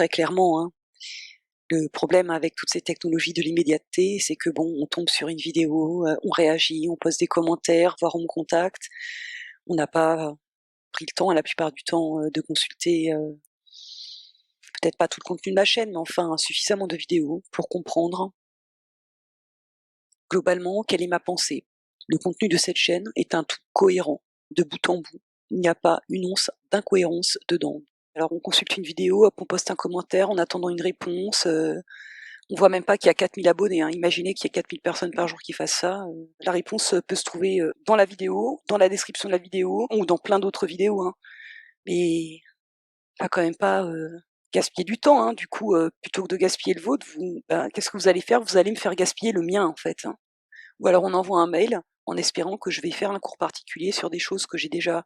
très clairement, hein. Le problème avec toutes ces technologies de l'immédiateté, c'est que bon, on tombe sur une vidéo, on réagit, on pose des commentaires, voire on me contacte. On n'a pas pris le temps, la plupart du temps, de consulter, peut-être pas tout le contenu de ma chaîne, mais enfin suffisamment de vidéos pour comprendre globalement quelle est ma pensée. Le contenu de cette chaîne est un tout cohérent, de bout en bout. Il n'y a pas une once d'incohérence dedans. Alors on consulte une vidéo, hop, on poste un commentaire en attendant une réponse, on voit même pas qu'il y a 4000 abonnés, hein. Imaginez qu'il y ait 4000 personnes par jour qui fassent ça, la réponse, peut se trouver, dans la vidéo, dans la description de la vidéo ou dans plein d'autres vidéos, hein. Mais va quand même pas, gaspiller du temps, hein. Du coup, plutôt que de gaspiller le vôtre, qu'est-ce que vous allez faire? Vous allez me faire gaspiller le mien, en fait, hein. Ou alors on envoie un mail en espérant que je vais faire un cours particulier sur des choses que j'ai déjà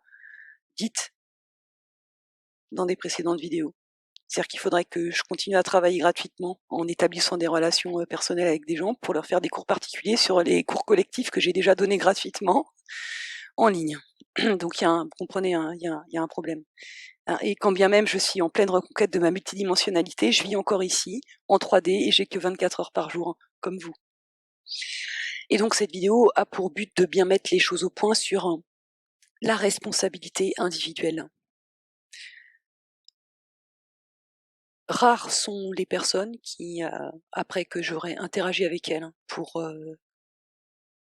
dites dans des précédentes vidéos. C'est-à-dire qu'il faudrait que je continue à travailler gratuitement en établissant des relations, personnelles avec des gens pour leur faire des cours particuliers sur les cours collectifs que j'ai déjà donnés gratuitement en ligne. Donc vous comprenez, hein, il y a un problème, hein, et quand bien même je suis en pleine reconquête de ma multidimensionnalité, je vis encore ici, en 3D, et j'ai que 24 heures par jour, comme vous. Et donc cette vidéo a pour but de bien mettre les choses au point sur la responsabilité individuelle. Rares sont les personnes qui, après que j'aurai interagi avec elles pour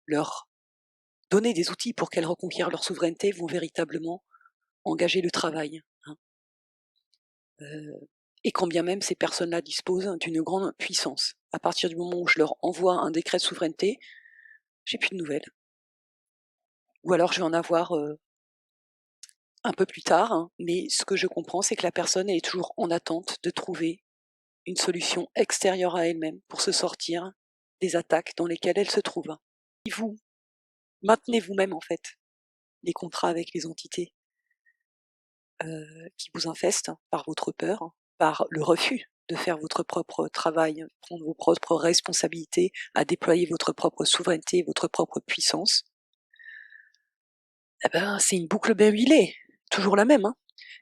leur donner des outils pour qu'elles reconquièrent leur souveraineté, vont véritablement engager le travail, hein. Et quand bien même ces personnes-là disposent d'une grande puissance. À partir du moment où je leur envoie un décret de souveraineté, j'ai plus de nouvelles. Ou alors je vais en avoir un peu plus tard, hein, mais ce que je comprends, c'est que la personne est toujours en attente de trouver une solution extérieure à elle-même pour se sortir des attaques dans lesquelles elle se trouve. Et vous, maintenez vous-même en fait les contrats avec les entités qui vous infestent par votre peur, par le refus de faire votre propre travail, prendre vos propres responsabilités, à déployer votre propre souveraineté, votre propre puissance. Eh ben, c'est une boucle bien huilée, toujours la même, hein.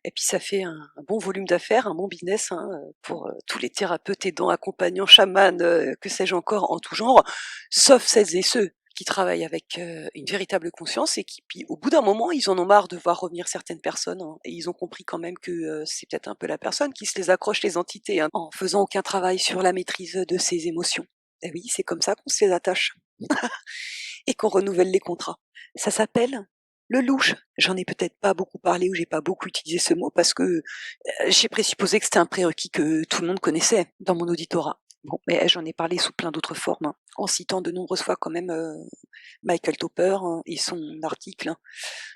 Et puis ça fait un bon volume d'affaires, un bon business, hein, pour tous les thérapeutes, aidants, accompagnants, chamans, que sais-je encore, en tout genre, sauf celles et ceux qui travaillent avec une véritable conscience et qui, puis, au bout d'un moment, ils en ont marre de voir revenir certaines personnes, hein, et ils ont compris quand même que c'est peut-être un peu la personne qui se les accroche, les entités, hein, en faisant aucun travail sur la maîtrise de ses émotions. Et oui, c'est comme ça qu'on se les attache et qu'on renouvelle les contrats. Ça s'appelle le louche. J'en ai peut-être pas beaucoup parlé ou j'ai pas beaucoup utilisé ce mot parce que j'ai présupposé que c'était un prérequis que tout le monde connaissait dans mon auditorat. Bon, mais j'en ai parlé sous plein d'autres formes, hein, en citant de nombreuses fois quand même Michael Topper, hein, et son article, hein,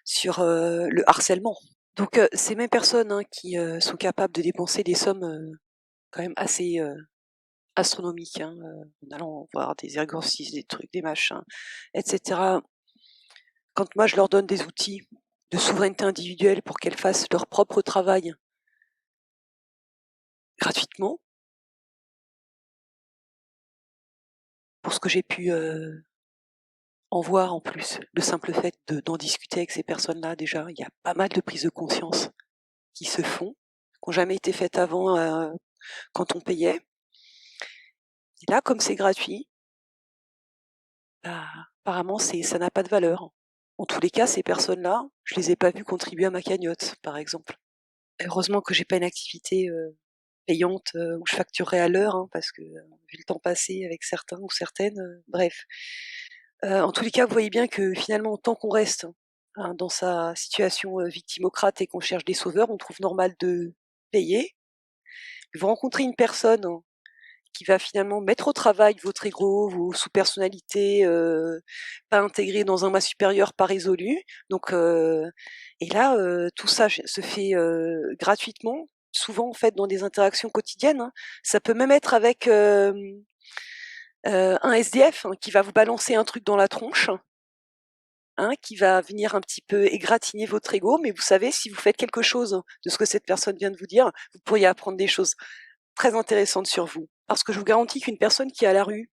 sur le harcèlement. Donc ces mêmes personnes, hein, qui sont capables de dépenser des sommes quand même assez astronomiques, hein, en allant voir des exorcismes, des trucs, des machins, etc. Quand moi je leur donne des outils de souveraineté individuelle pour qu'elles fassent leur propre travail gratuitement, pour ce que j'ai pu en voir en plus, le simple fait d'en discuter avec ces personnes-là, déjà, il y a pas mal de prises de conscience qui se font, qui n'ont jamais été faites avant quand on payait. Et là, comme c'est gratuit, bah, apparemment ça n'a pas de valeur. En tous les cas, ces personnes-là, je les ai pas vues contribuer à ma cagnotte, par exemple. Heureusement que j'ai pas une activité payante où je facturerai à l'heure, hein, parce que vu le temps passé avec certains ou certaines, bref. En tous les cas, vous voyez bien que finalement, tant qu'on reste, hein, dans sa situation victimocrate et qu'on cherche des sauveurs, on trouve normal de payer. Vous rencontrez une personne, hein, qui va finalement mettre au travail votre ego, vos sous-personnalités, pas intégrées dans un moi supérieur, pas résolu. Donc, et là, tout ça se fait gratuitement, souvent en fait dans des interactions quotidiennes, hein. Ça peut même être avec un SDF, hein, qui va vous balancer un truc dans la tronche, hein, qui va venir un petit peu égratigner votre ego, mais vous savez, si vous faites quelque chose de ce que cette personne vient de vous dire, vous pourriez apprendre des choses très intéressantes sur vous. Parce que je vous garantis qu'une personne qui est à la rue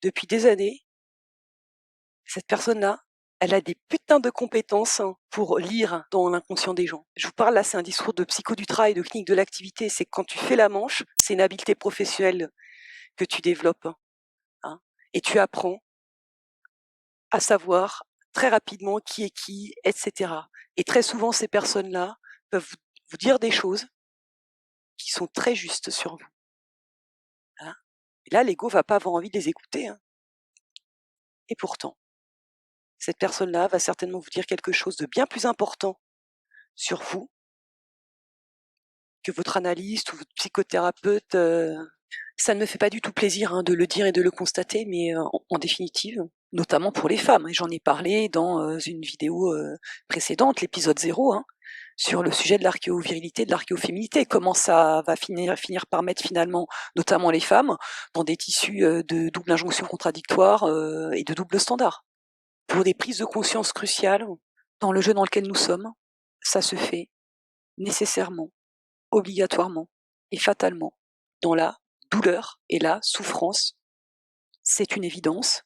depuis des années, cette personne-là, Elle a des putains de compétences pour lire dans l'inconscient des gens. Je vous parle là, c'est un discours de psycho du travail, de clinique de l'activité. C'est que quand tu fais la manche, c'est une habileté professionnelle que tu développes. Hein, et tu apprends à savoir très rapidement qui est qui, etc. Et très souvent, ces personnes-là peuvent vous dire des choses qui sont très justes sur vous. Hein. Et là, l'ego va pas avoir envie de les écouter. Hein. Et pourtant, cette personne-là va certainement vous dire quelque chose de bien plus important sur vous que votre analyste ou votre psychothérapeute. Ça ne me fait pas du tout plaisir de le dire et de le constater, mais en définitive, notamment pour les femmes, et j'en ai parlé dans une vidéo précédente, l'épisode 0, sur le sujet de l'archéovirilité, de l'archéoféminité, comment ça va finir par mettre finalement, notamment les femmes, dans des tissus de double injonction contradictoire et de double standard. Pour des prises de conscience cruciales dans le jeu dans lequel nous sommes, ça se fait nécessairement, obligatoirement et fatalement dans la douleur et la souffrance. C'est une évidence,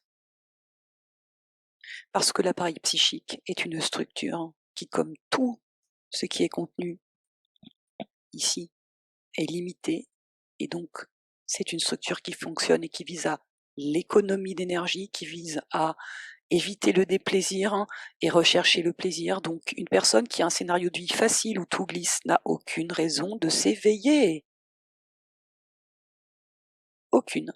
parce que l'appareil psychique est une structure qui, comme tout ce qui est contenu ici, est limitée, et donc c'est une structure qui fonctionne et qui vise à l'économie d'énergie, qui vise à éviter le déplaisir et rechercher le plaisir. Donc une personne qui a un scénario de vie facile où tout glisse n'a aucune raison de s'éveiller. Aucune.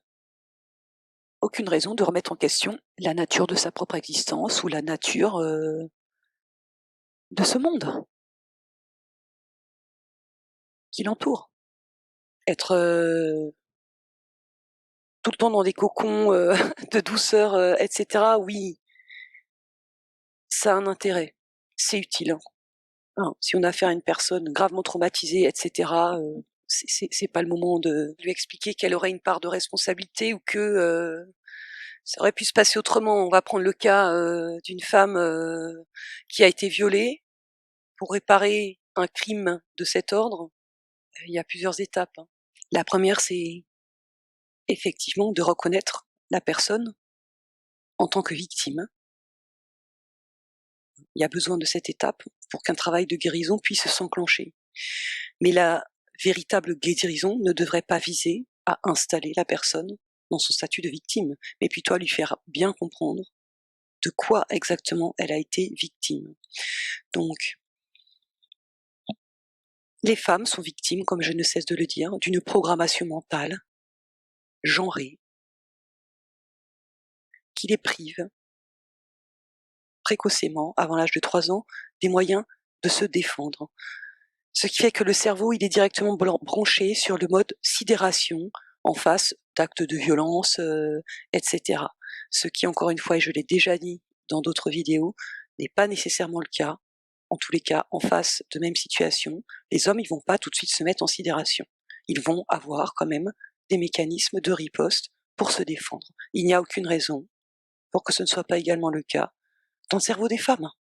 Aucune raison de remettre en question la nature de sa propre existence ou la nature de ce monde qui l'entoure. Être tout le temps dans des cocons de douceur, etc., oui, ça a un intérêt, c'est utile. Si on a affaire à une personne gravement traumatisée, etc., c'est pas le moment de lui expliquer qu'elle aurait une part de responsabilité ou que ça aurait pu se passer autrement. On va prendre le cas d'une femme qui a été violée. Pour réparer un crime de cet ordre, il y a plusieurs étapes. La première, c'est effectivement de reconnaître la personne en tant que victime. Il y a besoin de cette étape pour qu'un travail de guérison puisse s'enclencher. Mais la véritable guérison ne devrait pas viser à installer la personne dans son statut de victime, mais plutôt à lui faire bien comprendre de quoi exactement elle a été victime. Donc, les femmes sont victimes, comme je ne cesse de le dire, d'une programmation mentale, genrée, qui les prive précocement, avant l'âge de 3 ans, des moyens de se défendre. Ce qui fait que le cerveau, il est directement branché sur le mode sidération en face d'actes de violence, etc. Ce qui, encore une fois, et je l'ai déjà dit dans d'autres vidéos, n'est pas nécessairement le cas. En tous les cas, en face de même situation, les hommes, ils vont pas tout de suite se mettre en sidération. Ils vont avoir quand même des mécanismes de riposte pour se défendre. Il n'y a aucune raison pour que ce ne soit pas également le cas dans le cerveau des femmes.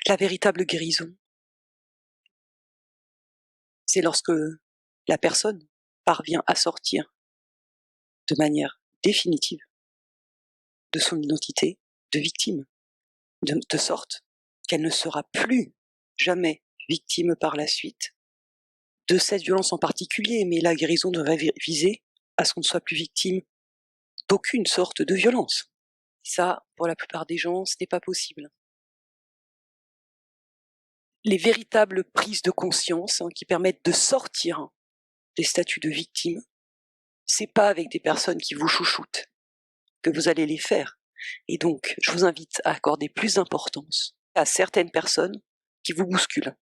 La véritable guérison, c'est lorsque la personne parvient à sortir de manière définitive de son identité de victime, de sorte qu'elle ne sera plus jamais victime par la suite de cette violence en particulier, mais la guérison devrait viser à ce qu'on ne soit plus victime d'aucune sorte de violence. Ça, pour la plupart des gens, ce n'est pas possible. Les véritables prises de conscience qui permettent de sortir des statuts de victime, c'est pas avec des personnes qui vous chouchoutent que vous allez les faire. Et donc, je vous invite à accorder plus d'importance à certaines personnes qui vous bousculent.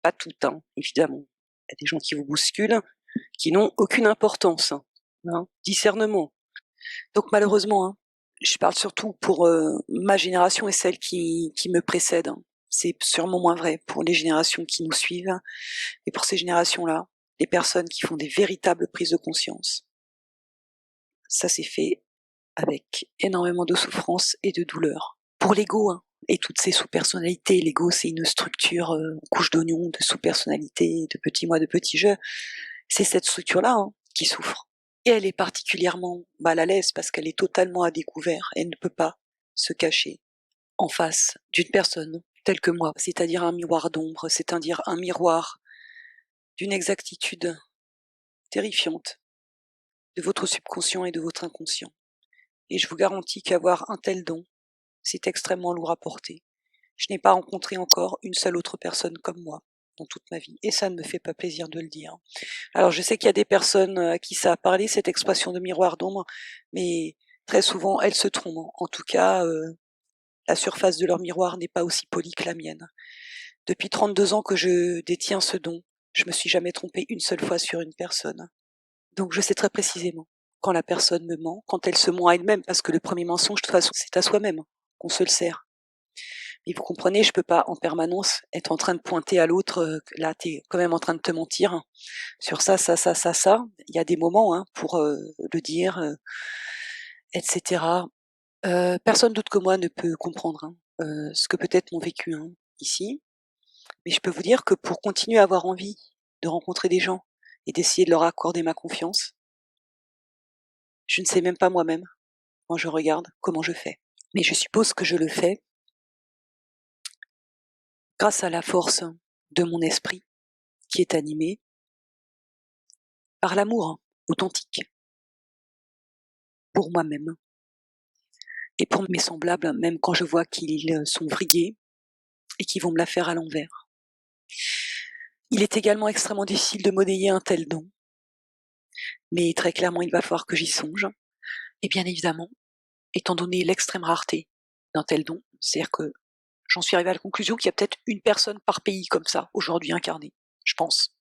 Pas tout le temps, évidemment. Il y a des gens qui vous bousculent, qui n'ont aucune importance. Discernement. Donc malheureusement, je parle surtout pour ma génération et celle qui me précède. C'est sûrement moins vrai pour les générations qui nous suivent. Et pour ces générations-là, les personnes qui font des véritables prises de conscience, ça s'est fait avec énormément de souffrance et de douleur. Pour l'ego, et toutes ces sous-personnalités, l'ego c'est une structure en couche d'oignon de sous-personnalités, de petits moi, de petits je, c'est cette structure-là qui souffre. Et elle est particulièrement mal à l'aise parce qu'elle est totalement à découvert, elle ne peut pas se cacher en face d'une personne telle que moi, c'est-à-dire un miroir d'ombre, c'est-à-dire un miroir d'une exactitude terrifiante de votre subconscient et de votre inconscient. Et je vous garantis qu'avoir un tel don, c'est extrêmement lourd à porter. Je n'ai pas rencontré encore une seule autre personne comme moi dans toute ma vie, et ça ne me fait pas plaisir de le dire. Alors je sais qu'il y a des personnes à qui ça a parlé, cette expression de miroir d'ombre, mais très souvent elles se trompent. En tout cas, la surface de leur miroir n'est pas aussi polie que la mienne. Depuis 32 ans que je détiens ce don, je me suis jamais trompée une seule fois sur une personne. Donc je sais très précisément quand la personne me ment, quand elle se ment à elle-même, parce que le premier mensonge, de toute façon, c'est à soi-même qu'on se le sert. Et vous comprenez, je peux pas en permanence être en train de pointer à l'autre, là, t'es quand même en train de te mentir sur ça, ça, ça, ça, ça. Il y a des moments pour le dire, etc. Personne d'autre que moi ne peut comprendre ce que peut-être mon vécu ici. Mais je peux vous dire que pour continuer à avoir envie de rencontrer des gens et d'essayer de leur accorder ma confiance, je ne sais même pas moi-même, quand je regarde, comment je fais. Mais je suppose que je le fais grâce à la force de mon esprit qui est animé par l'amour authentique pour moi-même et pour mes semblables, même quand je vois qu'ils sont vrillés et qu'ils vont me la faire à l'envers. Il est également extrêmement difficile de monnayer un tel don, mais très clairement il va falloir que j'y songe. Et bien évidemment, étant donné l'extrême rareté d'un tel don, c'est-à-dire que j'en suis arrivée à la conclusion qu'il y a peut-être une personne par pays comme ça, aujourd'hui incarnée, je pense.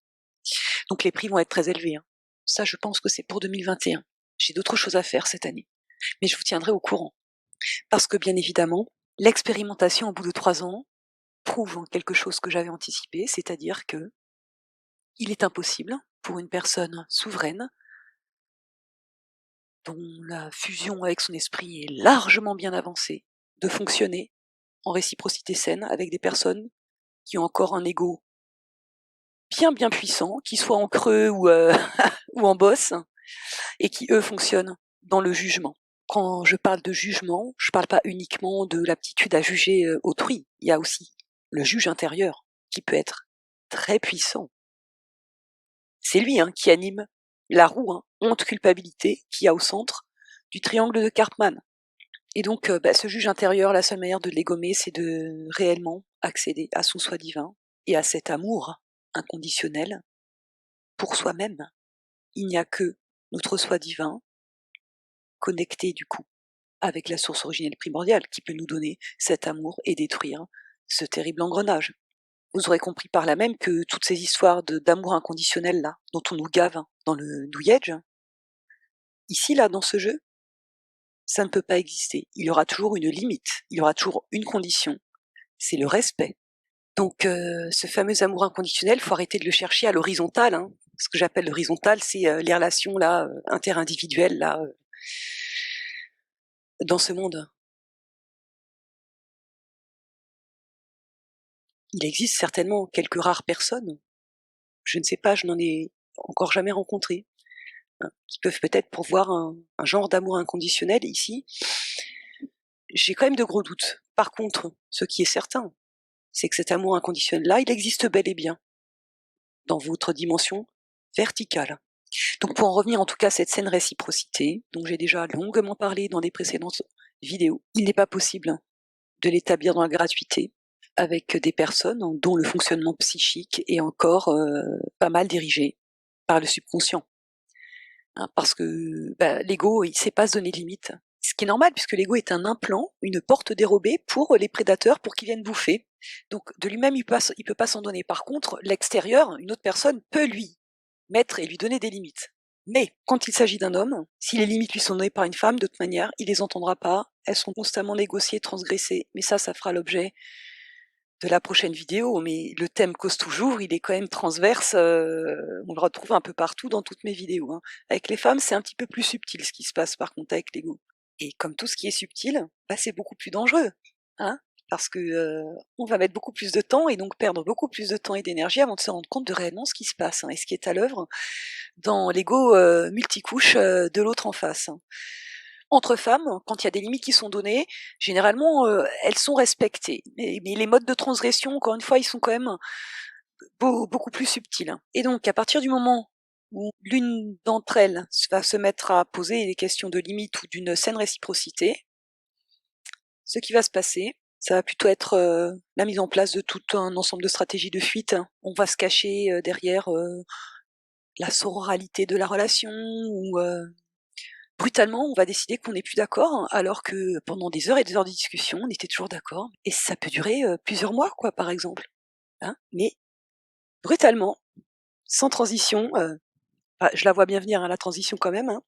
Donc les prix vont être très élevés. Ça, je pense que c'est pour 2021. J'ai d'autres choses à faire cette année. Mais je vous tiendrai au courant. Parce que bien évidemment, l'expérimentation au bout de 3 ans prouve quelque chose que j'avais anticipé, c'est-à-dire que il est impossible pour une personne souveraine, dont la fusion avec son esprit est largement bien avancée, de fonctionner en réciprocité saine avec des personnes qui ont encore un ego bien puissant, qui soit en creux ou, ou en bosse, et qui eux fonctionnent dans le jugement. Quand je parle de jugement, je parle pas uniquement de l'aptitude à juger autrui, il y a aussi le juge intérieur qui peut être très puissant. C'est lui qui anime la roue, honte, culpabilité, qui a au centre du triangle de Karpman. Et donc ce juge intérieur, la seule manière de le gommer, c'est de réellement accéder à son soi divin et à cet amour inconditionnel pour soi-même. Il n'y a que notre soi divin connecté du coup avec la source originelle primordiale qui peut nous donner cet amour et détruire ce terrible engrenage. Vous aurez compris par là même que toutes ces histoires d'amour inconditionnel là, dont on nous gave dans le New Age, ici là dans ce jeu, ça ne peut pas exister. Il y aura toujours une limite, il y aura toujours une condition, c'est le respect. Donc ce fameux amour inconditionnel, il faut arrêter de le chercher à l'horizontale. Ce que j'appelle l'horizontale, c'est les relations là interindividuelles là dans ce monde. Il existe certainement quelques rares personnes, je ne sais pas, je n'en ai encore jamais rencontré, qui peuvent peut-être pourvoir un genre d'amour inconditionnel ici. J'ai quand même de gros doutes. Par contre, ce qui est certain, c'est que cet amour inconditionnel-là, il existe bel et bien dans votre dimension verticale. Donc pour en revenir en tout cas à cette saine réciprocité, dont j'ai déjà longuement parlé dans des précédentes vidéos, il n'est pas possible de l'établir dans la gratuité avec des personnes dont le fonctionnement psychique est encore pas mal dirigé par le subconscient. Parce que l'ego, il ne sait pas se donner de limite. Ce qui est normal, puisque l'ego est un implant, une porte dérobée pour les prédateurs, pour qu'ils viennent bouffer. Donc de lui-même, il peut pas s'en donner. Par contre, l'extérieur, une autre personne peut lui mettre et lui donner des limites. Mais quand il s'agit d'un homme, si les limites lui sont données par une femme, de toute manière, il les entendra pas. Elles sont constamment négociées, transgressées. Mais ça fera l'objet de la prochaine vidéo. Mais le thème cause toujours, il est quand même transverse. On le retrouve un peu partout dans toutes mes vidéos. Avec les femmes, c'est un petit peu plus subtil ce qui se passe par contre avec l'ego. Et comme tout ce qui est subtil, c'est beaucoup plus dangereux. Parce que on va mettre beaucoup plus de temps et donc perdre beaucoup plus de temps et d'énergie avant de se rendre compte de réellement ce qui se passe et ce qui est à l'œuvre dans l'ego multicouche de l'autre en face. Entre femmes, quand il y a des limites qui sont données, généralement, elles sont respectées. Mais les modes de transgression, encore une fois, ils sont quand même beaucoup plus subtils. Et donc à partir du moment où l'une d'entre elles va se mettre à poser des questions de limites ou d'une saine réciprocité, ce qui va se passer, ça va plutôt être, la mise en place de tout un ensemble de stratégies de fuite. On va se cacher, derrière, la sororalité de la relation ou, brutalement, on va décider qu'on n'est plus d'accord, alors que pendant des heures et des heures de discussion, on était toujours d'accord et ça peut durer, plusieurs mois quoi, par exemple, hein. Mais brutalement, sans transition, je la vois bien venir, hein, la transition quand même, hein,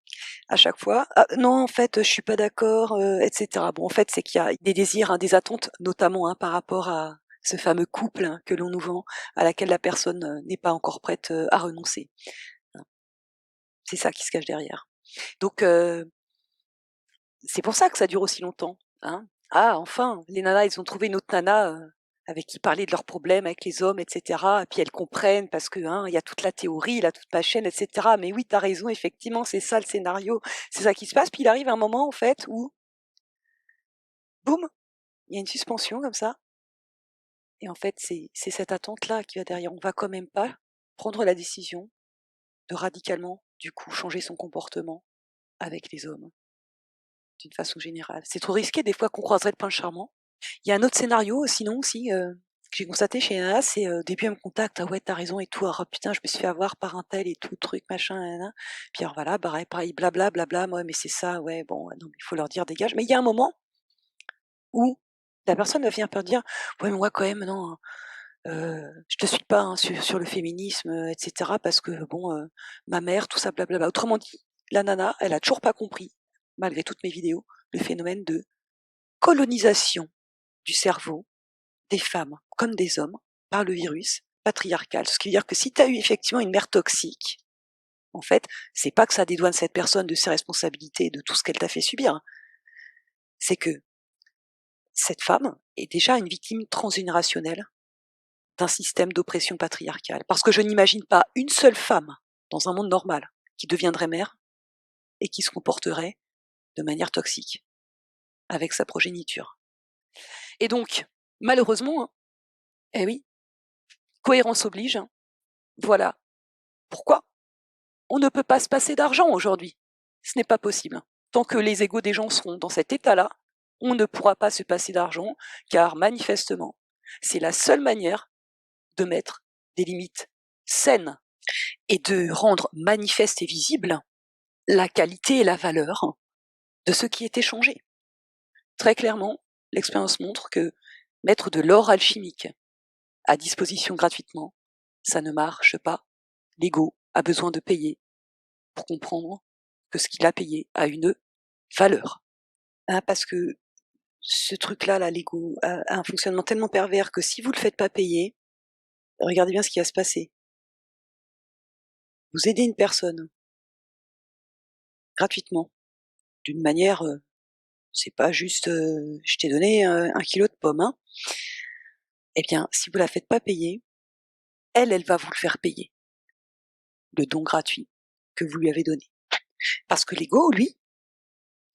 à chaque fois. «Ah non, en fait, je suis pas d'accord», et cetera. Bon, en fait, c'est qu'il y a des désirs, hein, des attentes, notamment, hein, par rapport à ce fameux couple, hein, que l'on nous vend, à laquelle la personne, n'est pas encore prête, à renoncer, hein. C'est ça qui se cache derrière. Donc c'est pour ça que ça dure aussi longtemps, hein. Ah enfin, les nanas, elles ont trouvé une autre nana, avec qui parler de leurs problèmes avec les hommes et cetera et puis elles comprennent parce que, hein, il y a toute la théorie, là, toute ma chaîne et cetera. Mais oui, tu as raison, effectivement, c'est ça le scénario, c'est ça qui se passe. Puis il arrive un moment, en fait, où boum, il y a une suspension comme ça et en fait, c'est cette attente-là qui va derrière. On va quand même pas prendre la décision de radicalement, du coup, changer son comportement avec les hommes, d'une façon générale. C'est trop risqué des fois qu'on croiserait le prince charmant. Il y a un autre scénario, sinon aussi, que j'ai constaté chez Nana, c'est, au début elle me contacte: «Ah ouais, tu as raison et tout, ah putain, je me suis fait avoir par un tel et tout, truc, machin, nin Puis alors voilà, pareil, blabla, blabla, «Ouais, mais c'est ça, ouais, bon, non, mais il faut leur dire: «Dégage». Mais il y a un moment où la personne va finir par dire: «Ouais, mais moi quand même, non, je te suis pas, hein, sur le féminisme, et cetera, parce que bon, ma mère, tout ça, blablabla». Autrement dit, la nana, elle a toujours pas compris, malgré toutes mes vidéos, le phénomène de colonisation du cerveau des femmes comme des hommes par le virus patriarcal. Ce qui veut dire que si tu as eu effectivement une mère toxique, en fait, c'est pas que ça dédouane cette personne de ses responsabilités et de tout ce qu'elle t'a fait subir. C'est que cette femme est déjà une victime transgénérationnelle d'un système d'oppression patriarcale. Parce que je n'imagine pas une seule femme dans un monde normal qui deviendrait mère et qui se comporterait de manière toxique avec sa progéniture. Et donc, malheureusement, hein, eh oui, cohérence oblige, hein, voilà pourquoi on ne peut pas se passer d'argent aujourd'hui. Ce n'est pas possible. Tant que les égos des gens seront dans cet état-là, on ne pourra pas se passer d'argent, car manifestement, c'est la seule manière de mettre des limites saines et de rendre manifeste et visible la qualité et la valeur de ce qui est échangé. Très clairement, l'expérience montre que mettre de l'or alchimique à disposition gratuitement, ça ne marche pas. L'ego a besoin de payer pour comprendre que ce qu'il a payé a une valeur. Hein, parce que ce truc-là, là, l'ego, a un fonctionnement tellement pervers que si vous ne le faites pas payer, regardez bien ce qui va se passer. Vous aidez une personne gratuitement, d'une manière, c'est pas juste, je t'ai donné, 1 kilo de pommes, hein. Eh bien, si vous la faites pas payer, elle va vous le faire payer, le don gratuit que vous lui avez donné. Parce que l'ego, lui,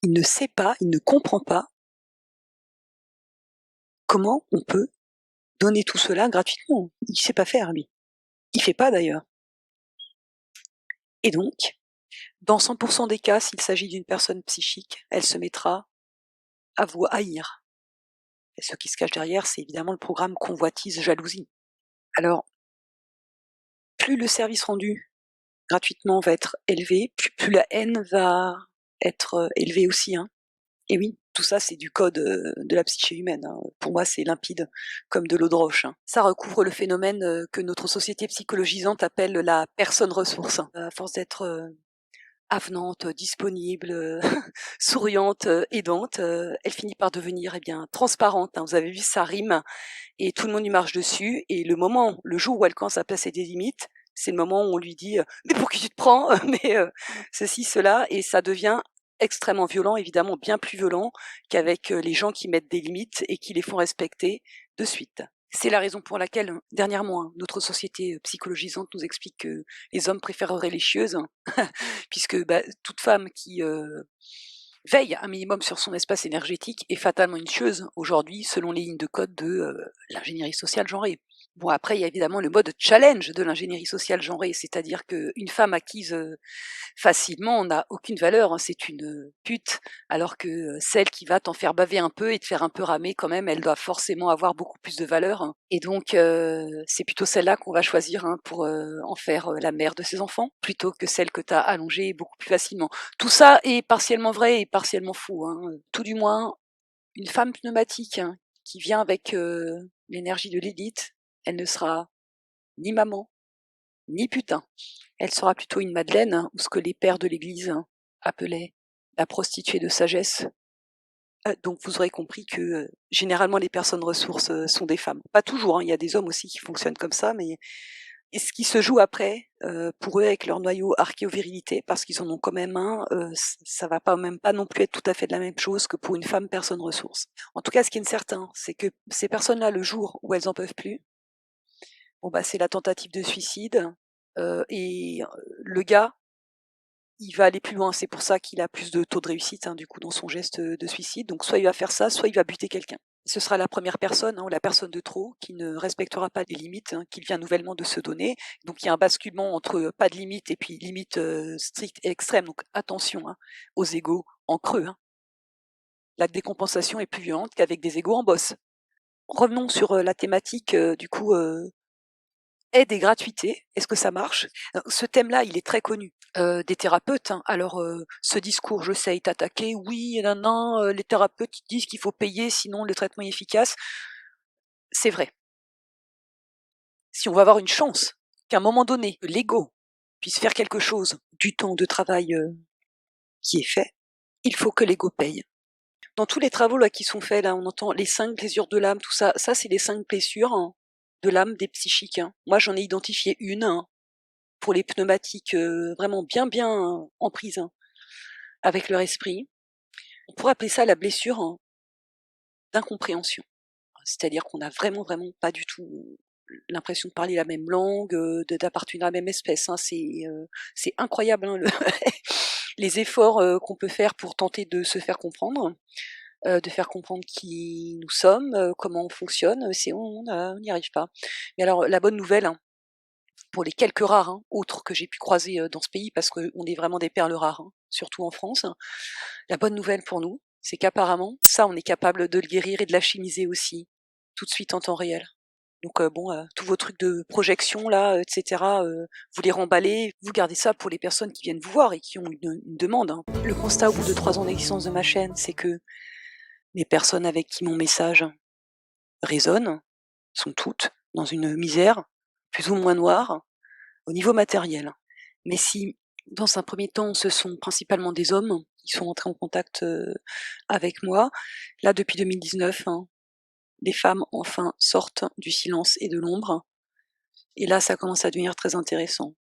il ne sait pas, il ne comprend pas comment on peut donner tout cela gratuitement. Il sait pas faire, lui. Il fait pas d'ailleurs. Et donc, dans 100% des cas, s'il s'agit d'une personne psychique, elle se mettra à vous haïr. Et ce qui se cache derrière, c'est évidemment le programme convoitise jalousie. Alors, plus le service rendu gratuitement va être élevé, plus la haine va être élevée aussi, hein. Et oui, tout ça, c'est du code de la psyché humaine, hein. Pour moi, c'est limpide comme de l'eau de roche, hein. Ça recouvre le phénomène que notre société psychologisante appelle la personne ressource. À force d'être avenante, disponible, souriante, aidante, elle finit par devenir, eh bien, transparente, hein. Vous avez vu, ça rime et tout le monde lui marche dessus et le jour où elle commence à placer des limites, c'est le moment où on lui dit, «Mais pour qui tu te prends?» mais ceci, cela et ça devient extrêmement violent, évidemment bien plus violent qu'avec, les gens qui mettent des limites et qui les font respecter de suite. C'est la raison pour laquelle, dernièrement, hein, notre société, psychologisante nous explique que les hommes préféreraient les chieuses, puisque, bah, toute femme qui, veille un minimum sur son espace énergétique est fatalement une tueuse aujourd'hui selon les lignes de code de l'ingénierie sociale genrée. Bon, après, il y a évidemment le mode challenge de l'ingénierie sociale genrée, c'est-à-dire qu'une femme acquise facilement n'a aucune valeur, hein, c'est une pute, alors que celle qui va t'en faire baver un peu et te faire un peu ramer quand même, elle doit forcément avoir beaucoup plus de valeur, hein. Et donc c'est plutôt celle-là qu'on va choisir, hein, pour en faire la mère de ses enfants, plutôt que celle que tu as allongée beaucoup plus facilement. Tout ça est partiellement vrai et partiellement faux, hein. Tout du moins, une femme pneumatique, hein, qui vient avec l'énergie de l'élite, elle ne sera ni maman, ni putain. Elle sera plutôt une Madeleine, hein, ou ce que les pères de l'Église, hein, appelaient la prostituée de sagesse. Donc vous aurez compris que généralement les personnes ressources sont des femmes. Pas toujours, hein, il y a des hommes aussi qui fonctionnent comme ça, mais et ce qui se joue après, pour eux avec leur noyau archéo-virilité, parce qu'ils en ont quand même un, ça va pas même pas non plus être tout à fait de la même chose que pour une femme personne ressource. En tout cas, ce qui est certain, c'est que ces personnes-là, le jour où elles en peuvent plus, bon bah c'est la tentative de suicide, et le gars, il va aller plus loin. C'est pour ça qu'il a plus de taux de réussite, hein, du coup, dans son geste de suicide. Donc soit il va faire ça, soit il va buter quelqu'un. Ce sera la première personne, hein, ou la personne de trop, qui ne respectera pas les limites, hein, qu'il vient nouvellement de se donner. Donc il y a un basculement entre pas de limite et puis limite stricte et extrême. Donc attention, hein, aux égos en creux, hein. La décompensation est plus violente qu'avec des égos en bosse. Revenons sur la thématique du coup aide et gratuité. Est-ce que ça marche? Ce thème-là, il est très connu des thérapeutes, hein. Alors ce discours, je sais, est attaqué. Oui, non, non, les thérapeutes ils disent qu'il faut payer, sinon le traitement est efficace. C'est vrai. Si on va avoir une chance qu'à un moment donné, l'ego puisse faire quelque chose du temps de travail qui est fait, il faut que l'ego paye. Dans tous les travaux là qui sont faits, là, on entend les 5 blessures de l'âme, tout ça. Ça, c'est les 5 blessures, hein, de l'âme des psychiques, hein. Moi, j'en ai identifié une, hein, pour les pneumatiques vraiment bien, bien en prise, hein, avec leur esprit. On pourrait appeler ça la blessure, hein, d'incompréhension. C'est-à-dire qu'on n'a vraiment, vraiment pas du tout l'impression de parler la même langue, d'appartenir à la même espèce, hein. C'est incroyable, hein, les efforts qu'on peut faire pour tenter de se faire comprendre, de faire comprendre qui nous sommes, comment on fonctionne. On n'y arrive pas. Mais alors, la bonne nouvelle, hein, pour les quelques rares, hein, autres que j'ai pu croiser dans ce pays, parce qu'on est vraiment des perles rares, hein, surtout en France, la bonne nouvelle pour nous, c'est qu'apparemment, ça, on est capable de le guérir et de l'achimiser aussi, tout de suite en temps réel. Donc bon, tous vos trucs de projection là, etc., vous les remballez, vous gardez ça pour les personnes qui viennent vous voir et qui ont une demande, hein. Le constat au bout de 3 ans d'existence de ma chaîne, c'est que les personnes avec qui mon message résonne sont toutes dans une misère plus ou moins noire au niveau matériel. Mais si, dans un premier temps, ce sont principalement des hommes qui sont entrés en contact avec moi, là depuis 2019, hein, les femmes enfin sortent du silence et de l'ombre. Et là, ça commence à devenir très intéressant.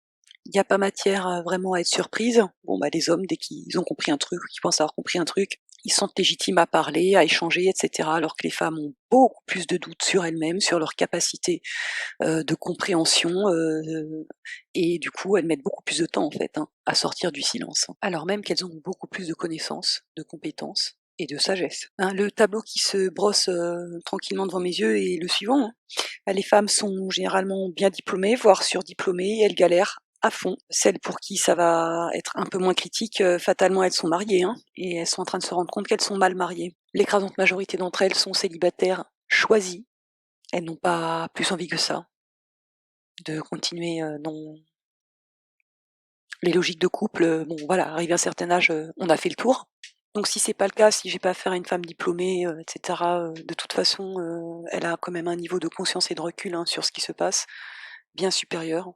Il n'y a pas matière vraiment à être surprise. Bon, bah, les hommes, dès qu'ils ont compris un truc ou qu'ils pensent avoir compris un truc, ils se sentent légitimes à parler, à échanger, etc. Alors que les femmes ont beaucoup plus de doutes sur elles-mêmes, sur leur capacité de compréhension, et du coup, elles mettent beaucoup plus de temps, en fait, hein, à sortir du silence. Alors même qu'elles ont beaucoup plus de connaissances, de compétences et de sagesse, hein. Le tableau qui se brosse tranquillement devant mes yeux est le suivant, hein. Bah, les femmes sont généralement bien diplômées, voire surdiplômées, et elles galèrent à fond. Celles pour qui ça va être un peu moins critique, fatalement elles sont mariées, hein, et elles sont en train de se rendre compte qu'elles sont mal mariées. L'écrasante majorité d'entre elles sont célibataires choisis. Elles n'ont pas plus envie que ça de continuer dans les logiques de couple. Bon voilà, arrivé à un certain âge, on a fait le tour. Donc si c'est pas le cas, si j'ai pas affaire à une femme diplômée, etc., de toute façon, elle a quand même un niveau de conscience et de recul, hein, sur ce qui se passe, bien supérieur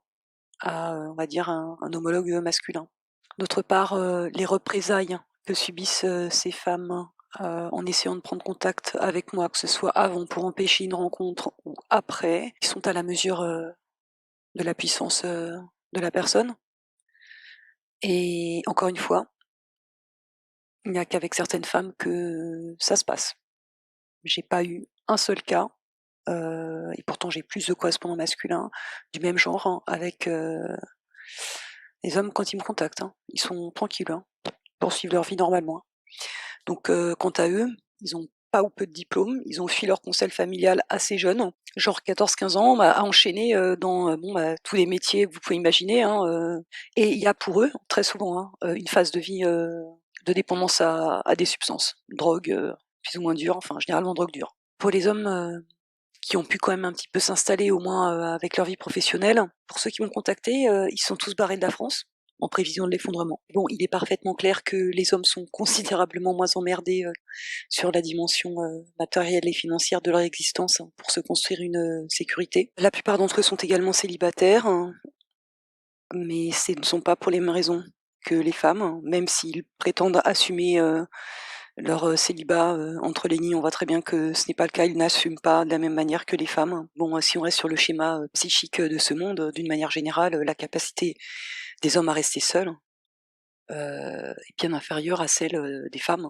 à, on va dire un homologue masculin. D'autre part, les représailles que subissent ces femmes en essayant de prendre contact avec moi, que ce soit avant pour empêcher une rencontre ou après, ils sont à la mesure de la puissance de la personne. Et encore une fois, il n'y a qu'avec certaines femmes que ça se passe. J'ai pas eu un seul cas, et pourtant j'ai plus de correspondants masculins du même genre, hein, avec les hommes quand ils me contactent, hein. Ils sont tranquilles, hein, poursuivent leur vie normalement. Donc quant à eux, ils ont pas ou peu de diplômes, ils ont fui leur conseil familial assez jeunes, genre 14-15 ans, bah, à enchaîner, dans, bon, bah, tous les métiers que vous pouvez imaginer, hein, et il y a pour eux, très souvent, hein, une phase de vie, de dépendance à des substances, drogue, plus ou moins dures, enfin généralement drogue dure. Pour les hommes, qui ont pu quand même un petit peu s'installer au moins, avec leur vie professionnelle. Pour ceux qui m'ont contacté, ils se sont tous barrés de la France, en prévision de l'effondrement. Bon, il est parfaitement clair que les hommes sont considérablement moins emmerdés, sur la dimension, matérielle et financière de leur existence, hein, pour se construire une, sécurité. La plupart d'entre eux sont également célibataires, hein, mais ce ne sont pas pour les mêmes raisons que les femmes, hein, même s'ils prétendent assumer, leur, célibat, entre les nids, on voit très bien que ce n'est pas le cas, ils n'assument pas de la même manière que les femmes. Bon, si on reste sur le schéma, psychique, de ce monde, d'une manière générale, la capacité des hommes à rester seuls, est bien inférieure à celle, des femmes,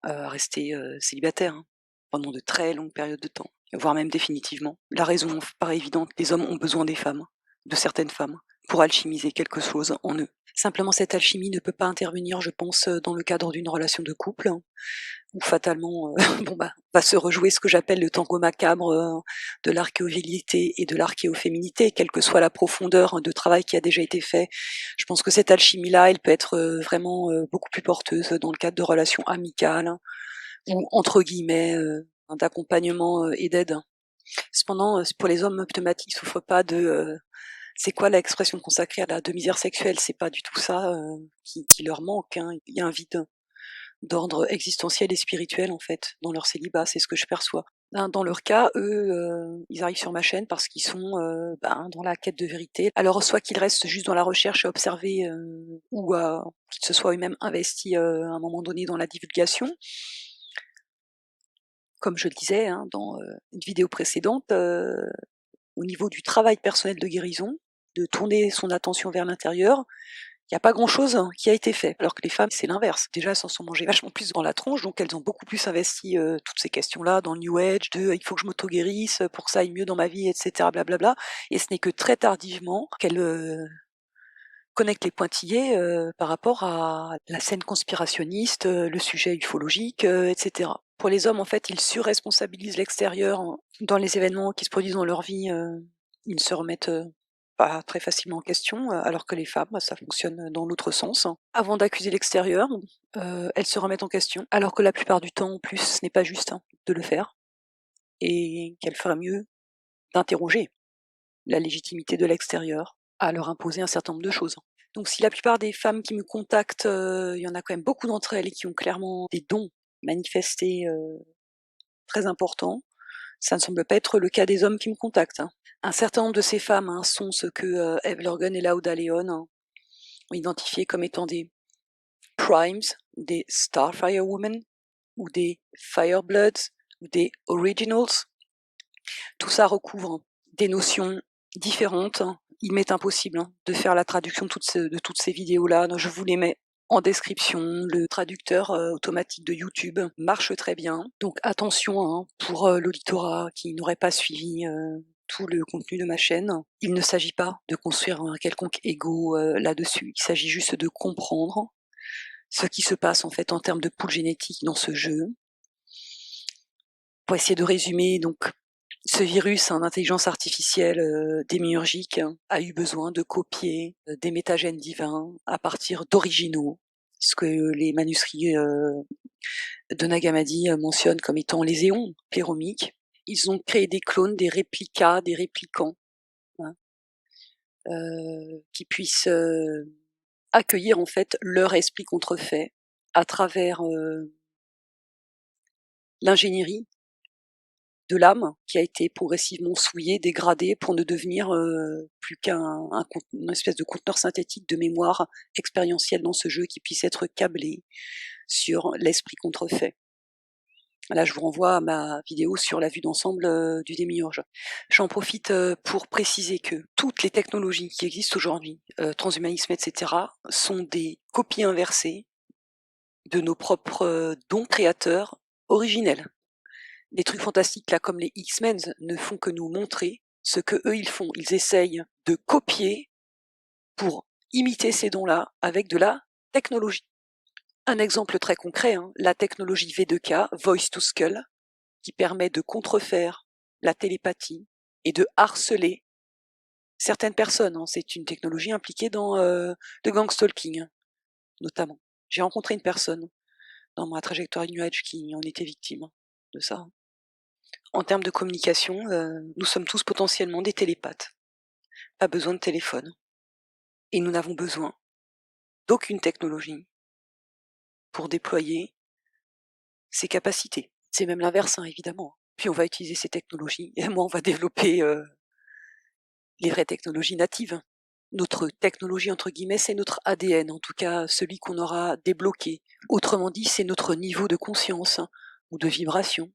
à rester, célibataires, hein, pendant de très longues périodes de temps, voire même définitivement. La raison paraît évidente, les hommes ont besoin des femmes, de certaines femmes, pour alchimiser quelque chose en eux. Simplement cette alchimie ne peut pas intervenir, je pense, dans le cadre d'une relation de couple, où fatalement, bon bah, va se rejouer ce que j'appelle le tango macabre, de l'archéovirilité et de l'archéoféminité, quelle que soit la profondeur de travail qui a déjà été fait. Je pense que cette alchimie-là, elle peut être, vraiment, beaucoup plus porteuse dans le cadre de relations amicales, ou entre guillemets, d'accompagnement, et d'aide. Cependant, pour les hommes pneumatiques, ils souffrent pas de, c'est quoi l'expression consacrée à la de misère sexuelle? C'est pas du tout ça, qui leur manque, hein. Il y a un vide d'ordre existentiel et spirituel, en fait, dans leur célibat, c'est ce que je perçois. Ben, dans leur cas, eux, ils arrivent sur ma chaîne parce qu'ils sont, ben, dans la quête de vérité. Alors soit qu'ils restent juste dans la recherche à observer, ou qu'ils se soient eux-mêmes investis, à un moment donné dans la divulgation. Comme je le disais, hein, dans, une vidéo précédente, au niveau du travail personnel de guérison, de tourner son attention vers l'intérieur, il y a pas grand-chose, hein, qui a été fait. Alors que les femmes, c'est l'inverse. Déjà, elles s'en sont mangées vachement plus dans la tronche, donc elles ont beaucoup plus investi, toutes ces questions-là dans le new age de: «Il faut que je m'auto-guérisse, pour que ça aille mieux dans ma vie» et cetera, blablabla, et ce n'est que très tardivement qu'elles, connectent les pointillés, par rapport à la scène conspirationniste, le sujet ufologique, et cetera. Pour les hommes, en fait, ils surresponsabilisent l'extérieur, dans les événements qui se produisent dans leur vie, ils ne se remettent, pas très facilement en question, alors que les femmes, bah, ça fonctionne dans l'autre sens. Avant d'accuser l'extérieur, elles se remettent en question, alors que la plupart du temps, en plus, ce n'est pas juste, hein, de le faire, et qu'elles feraient mieux d'interroger la légitimité de l'extérieur à leur imposer un certain nombre de choses. Donc si la plupart des femmes qui me contactent, il y en a quand même beaucoup d'entre elles qui ont clairement des dons manifestés, très importants, ça ne semble pas être le cas des hommes qui me contactent, hein. Un certain nombre de ces femmes, hein, sont ce que, Eve Lorgen et Lauda Leon, hein, ont identifié comme étant des primes, ou des Starfire Women, ou des Firebloods, ou des Originals. Tout ça recouvre des notions différentes. Il m'est impossible, hein, de faire la traduction de toutes ces vidéos-là, donc je vous les mets en description. Le traducteur, automatique de YouTube marche très bien, donc attention, hein, pour, l'auditorat qui n'aurait pas suivi, tout le contenu de ma chaîne. Il ne s'agit pas de construire un quelconque ego, là-dessus. Il s'agit juste de comprendre ce qui se passe, en fait, en termes de pool génétique dans ce jeu. Pour essayer de résumer, donc, ce virus en intelligence artificielle, démiurgique, a eu besoin de copier, des métagènes divins à partir d'originaux, ce que les manuscrits, de Nag Hammadi, mentionnent comme étant les éons pléromiques. Ils ont créé des clones, des réplicas, des réplicants, hein, qui puissent, accueillir en fait leur esprit contrefait à travers, l'ingénierie de l'âme qui a été progressivement souillée, dégradée pour ne devenir, plus une espèce de conteneur synthétique de mémoire expérientielle dans ce jeu qui puisse être câblé sur l'esprit contrefait. Là, je vous renvoie à ma vidéo sur la vue d'ensemble, du démiurge. J'en profite, pour préciser que toutes les technologies qui existent aujourd'hui, transhumanisme et cetera, sont des copies inversées de nos propres, dons créateurs originels. Les trucs fantastiques là comme les X-Men ne font que nous montrer ce que eux ils font. Ils essayent de copier pour imiter ces dons-là avec de la technologie. Un exemple très concret, hein, la technologie V2K, Voice to Skull, qui permet de contrefaire la télépathie et de harceler certaines personnes, hein. C'est une technologie impliquée dans le gangstalking, notamment. J'ai rencontré une personne dans ma trajectoire New Age qui en était victime de ça, hein. En termes de communication, nous sommes tous potentiellement des télépathes. Pas besoin de téléphone. Et nous n'avons besoin d'aucune technologie pour déployer ces capacités. C'est même l'inverse, hein, évidemment. Puis on va utiliser ces technologies et moi on va développer les vraies technologies natives. Notre technologie, entre guillemets, c'est notre ADN, en tout cas celui qu'on aura débloqué. Autrement dit, c'est notre niveau de conscience, hein, ou de vibration.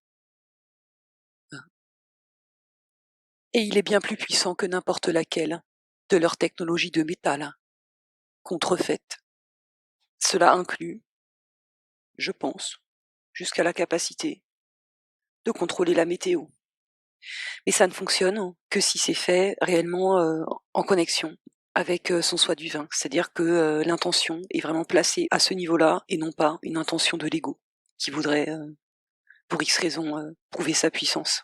Et il est bien plus puissant que n'importe laquelle de leurs technologies de métal contrefaites. Cela inclut, je pense, jusqu'à la capacité de contrôler la météo. Mais ça ne fonctionne que si c'est fait réellement en connexion avec son soi du vin. C'est-à-dire que l'intention est vraiment placée à ce niveau-là et non pas une intention de l'ego qui voudrait, pour X raison, prouver sa puissance.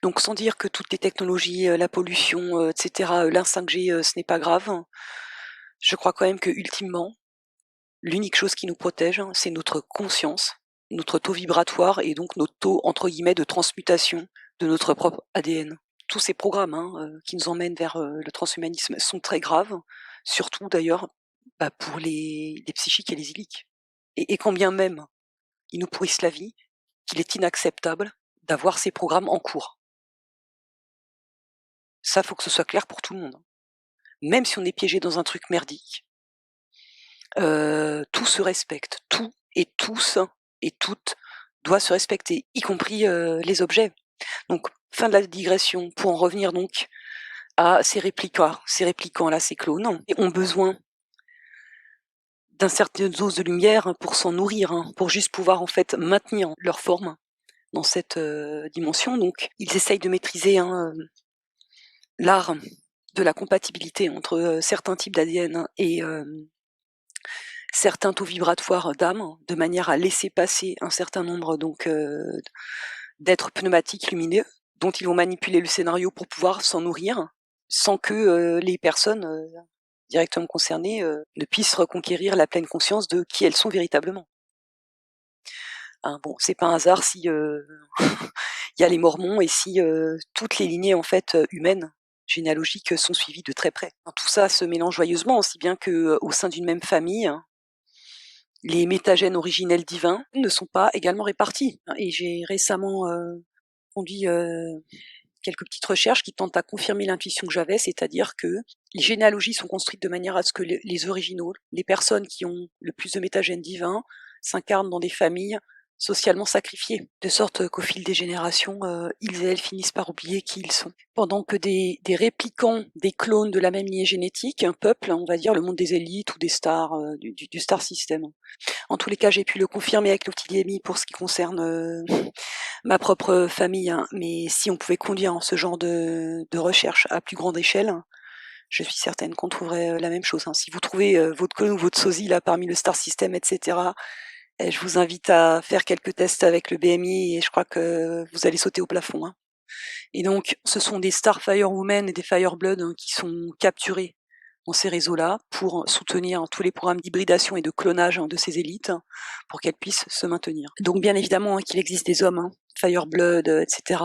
Donc sans dire que toutes les technologies, la pollution, etc., l'in 5G, ce n'est pas grave, je crois quand même que ultimement, l'unique chose qui nous protège, c'est notre conscience, notre taux vibratoire et donc notre taux entre guillemets «de transmutation» de notre propre ADN. Tous ces programmes, qui nous emmènent vers, le transhumanisme sont très graves, surtout d'ailleurs, pour les psychiques et les illiques. Et quand bien même ils nous pourrissent la vie, qu'il est inacceptable d'avoir ces programmes en cours. Ça, faut que ce soit clair pour tout le monde, hein. Même si on est piégé dans un truc merdique, tout se respecte, tout et tous et toutes doit se respecter, y compris, les objets. Donc fin de la digression, pour en revenir donc à ces réplicants-là, ces clones, et ont besoin d'une certaine dose de lumière, hein, pour s'en nourrir, hein, pour juste pouvoir en fait maintenir leur forme dans cette, dimension. Donc ils essayent de maîtriser, hein, l'art de la compatibilité entre, certains types d'ADN et certains taux vibratoires d'âme, de manière à laisser passer un certain nombre donc d'êtres pneumatiques lumineux, dont ils vont manipuler le scénario pour pouvoir s'en nourrir, sans que les personnes directement concernées ne puissent reconquérir la pleine conscience de qui elles sont véritablement. Hein, bon, c'est pas un hasard si il y a les Mormons et si toutes les lignées en fait humaines généalogiques sont suivies de très près. Tout ça se mélange joyeusement, aussi bien que au sein d'une même famille, les métagènes originels divins ne sont pas également répartis. Et j'ai récemment conduit quelques petites recherches qui tentent à confirmer l'intuition que j'avais, c'est-à-dire que les généalogies sont construites de manière à ce que les originaux, les personnes qui ont le plus de métagènes divins, s'incarnent dans des familles socialement sacrifiées, de sorte qu'au fil des générations, ils et elles finissent par oublier qui ils sont. Pendant que des réplicants, des clones de la même lignée génétique, peuplent, on va dire, le monde des élites ou des stars, du star system. En tous les cas, j'ai pu le confirmer avec l'Optidémie pour ce qui concerne ma propre famille, hein. Mais si on pouvait conduire ce genre de recherche à plus grande échelle, je suis certaine qu'on trouverait la même chose, hein. Si vous trouvez votre clone ou votre sosie là parmi le star system, etc., je vous invite à faire quelques tests avec le BMI et je crois que vous allez sauter au plafond, hein. Et donc, ce sont des Starfire Women et des Fireblood, hein, qui sont capturés dans ces réseaux-là pour soutenir tous les programmes d'hybridation et de clonage, hein, de ces élites, pour qu'elles puissent se maintenir. Donc bien évidemment, hein, qu'il existe des hommes, hein, Fireblood, etc.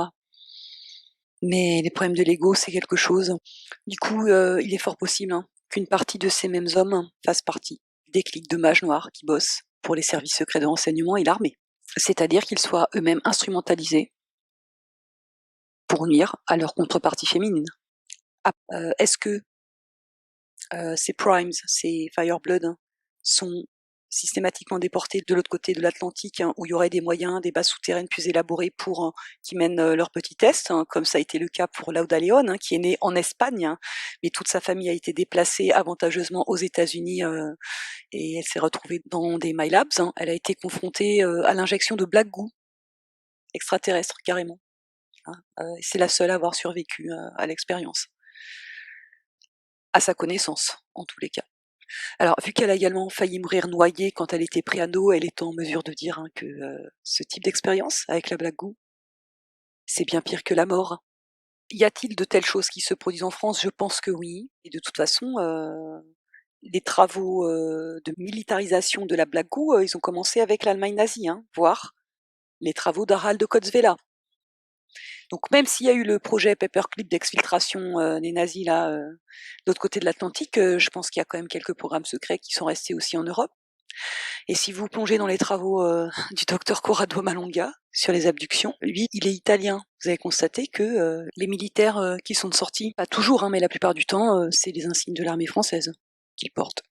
Mais les problèmes de l'ego, c'est quelque chose. Du coup, il est fort possible, hein, qu'une partie de ces mêmes hommes fasse partie des cliques de mages noirs qui bossent pour les services secrets de renseignement et l'armée. C'est-à-dire qu'ils soient eux-mêmes instrumentalisés pour nuire à leur contrepartie féminine. Est-ce que ces primes, ces Fireblood, hein, sont systématiquement déportés de l'autre côté de l'Atlantique, hein, où il y aurait des moyens, des bases souterraines plus élaborées pour qui mènent leurs petits tests, hein, comme ça a été le cas pour Lauda Leon, hein, qui est né en Espagne, hein, mais toute sa famille a été déplacée avantageusement aux États-Unis et elle s'est retrouvée dans des My Labs, hein. Elle a été confrontée à l'injection de black goo extraterrestre carrément, hein. C'est la seule à avoir survécu à l'expérience, à sa connaissance en tous les cas. Alors, vu qu'elle a également failli mourir noyée quand elle était pré-ado, elle est en mesure de dire, que, ce type d'expérience avec la black goo, c'est bien pire que la mort. Y a-t-il de telles choses qui se produisent en France? Je pense que oui, et de toute façon, les travaux, de militarisation de la black goo, ils ont commencé avec l'Allemagne nazie, hein, voire les travaux d'Harald de Kotzweiler. Donc même s'il y a eu le projet paperclip d'exfiltration, des nazis là, de l'autre côté de l'Atlantique, je pense qu'il y a quand même quelques programmes secrets qui sont restés aussi en Europe. Et si vous plongez dans les travaux, du docteur Corrado Malonga sur les abductions, lui, il est italien. Vous avez constaté que, les militaires, qui sont sortis, pas toujours, hein, mais la plupart du temps, c'est les insignes de l'armée française qu'ils portent.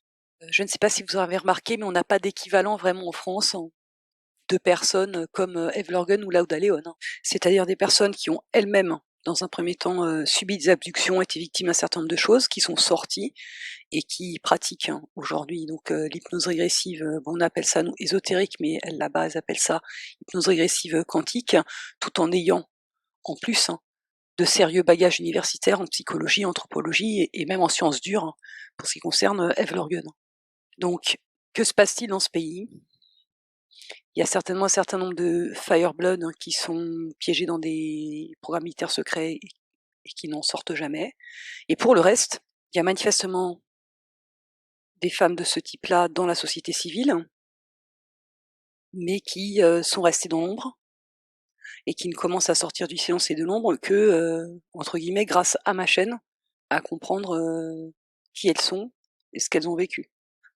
Je ne sais pas si vous avez remarqué, mais on n'a pas d'équivalent vraiment en France de personnes comme Eve Lorgen ou Lauda Leon, hein. C'est-à-dire des personnes qui ont elles-mêmes, dans un premier temps, subi des abductions, été victimes d'un certain nombre de choses, qui sont sorties et qui pratiquent, hein, aujourd'hui donc l'hypnose régressive, bon, on appelle ça nous ésotérique, mais elles là-bas elles appellent ça hypnose régressive quantique, tout en ayant en plus, hein, de sérieux bagages universitaires en psychologie, anthropologie et même en sciences dures, hein, pour ce qui concerne Eve Lorgen. Donc que se passe-t-il dans ce pays? Il y a certainement un certain nombre de Fireblood, hein, qui sont piégés dans des programmes militaires secrets et qui n'en sortent jamais. Et pour le reste, il y a manifestement des femmes de ce type-là dans la société civile, mais qui sont restées dans l'ombre et qui ne commencent à sortir du silence et de l'ombre que, entre guillemets, grâce à ma chaîne, à comprendre qui elles sont et ce qu'elles ont vécu.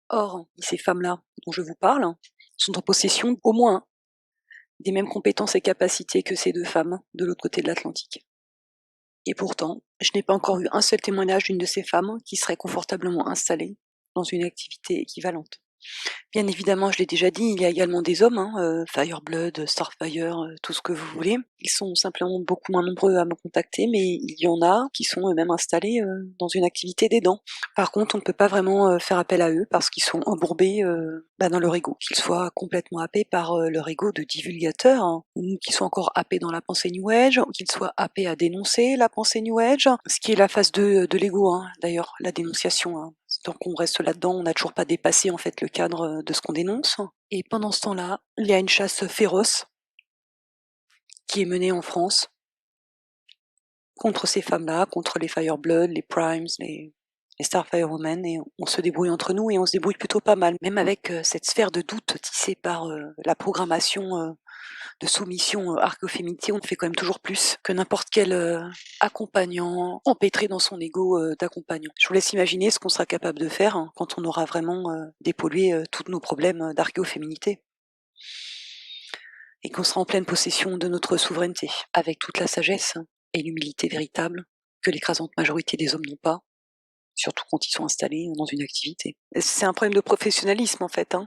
Or, ces femmes-là dont je vous parle sont en possession au moins des mêmes compétences et capacités que ces deux femmes de l'autre côté de l'Atlantique. Et pourtant, je n'ai pas encore eu un seul témoignage d'une de ces femmes qui serait confortablement installée dans une activité équivalente. Bien évidemment, je l'ai déjà dit, il y a également des hommes, hein, Fireblood, Starfire, tout ce que vous voulez. Ils sont simplement beaucoup moins nombreux à me contacter, mais il y en a qui sont eux-mêmes installés dans une activité d'aidant. Par contre, on ne peut pas vraiment faire appel à eux parce qu'ils sont embourbés dans leur ego, qu'ils soient complètement happés par leur ego de divulgateur, hein, ou qu'ils soient encore happés dans la pensée New Age, ou qu'ils soient happés à dénoncer la pensée New Age, ce qui est la phase 2 de l'ego, hein, d'ailleurs, la dénonciation, hein. Tant qu'on reste là-dedans, on n'a toujours pas dépassé en fait le cadre de ce qu'on dénonce. Et pendant ce temps-là, il y a une chasse féroce qui est menée en France contre ces femmes-là, contre les Fireblood, les Primes, les Starfire Women, et on se débrouille entre nous et on se débrouille plutôt pas mal, même avec cette sphère de doute tissée par la programmation de soumission archéoféminité, on fait quand même toujours plus que n'importe quel accompagnant empêtré dans son ego d'accompagnant. Je vous laisse imaginer ce qu'on sera capable de faire, hein, quand on aura vraiment dépollué tous nos problèmes d'archéoféminité et qu'on sera en pleine possession de notre souveraineté, avec toute la sagesse et l'humilité véritable que l'écrasante majorité des hommes n'ont pas, surtout quand ils sont installés dans une activité. C'est un problème de professionnalisme en fait, hein.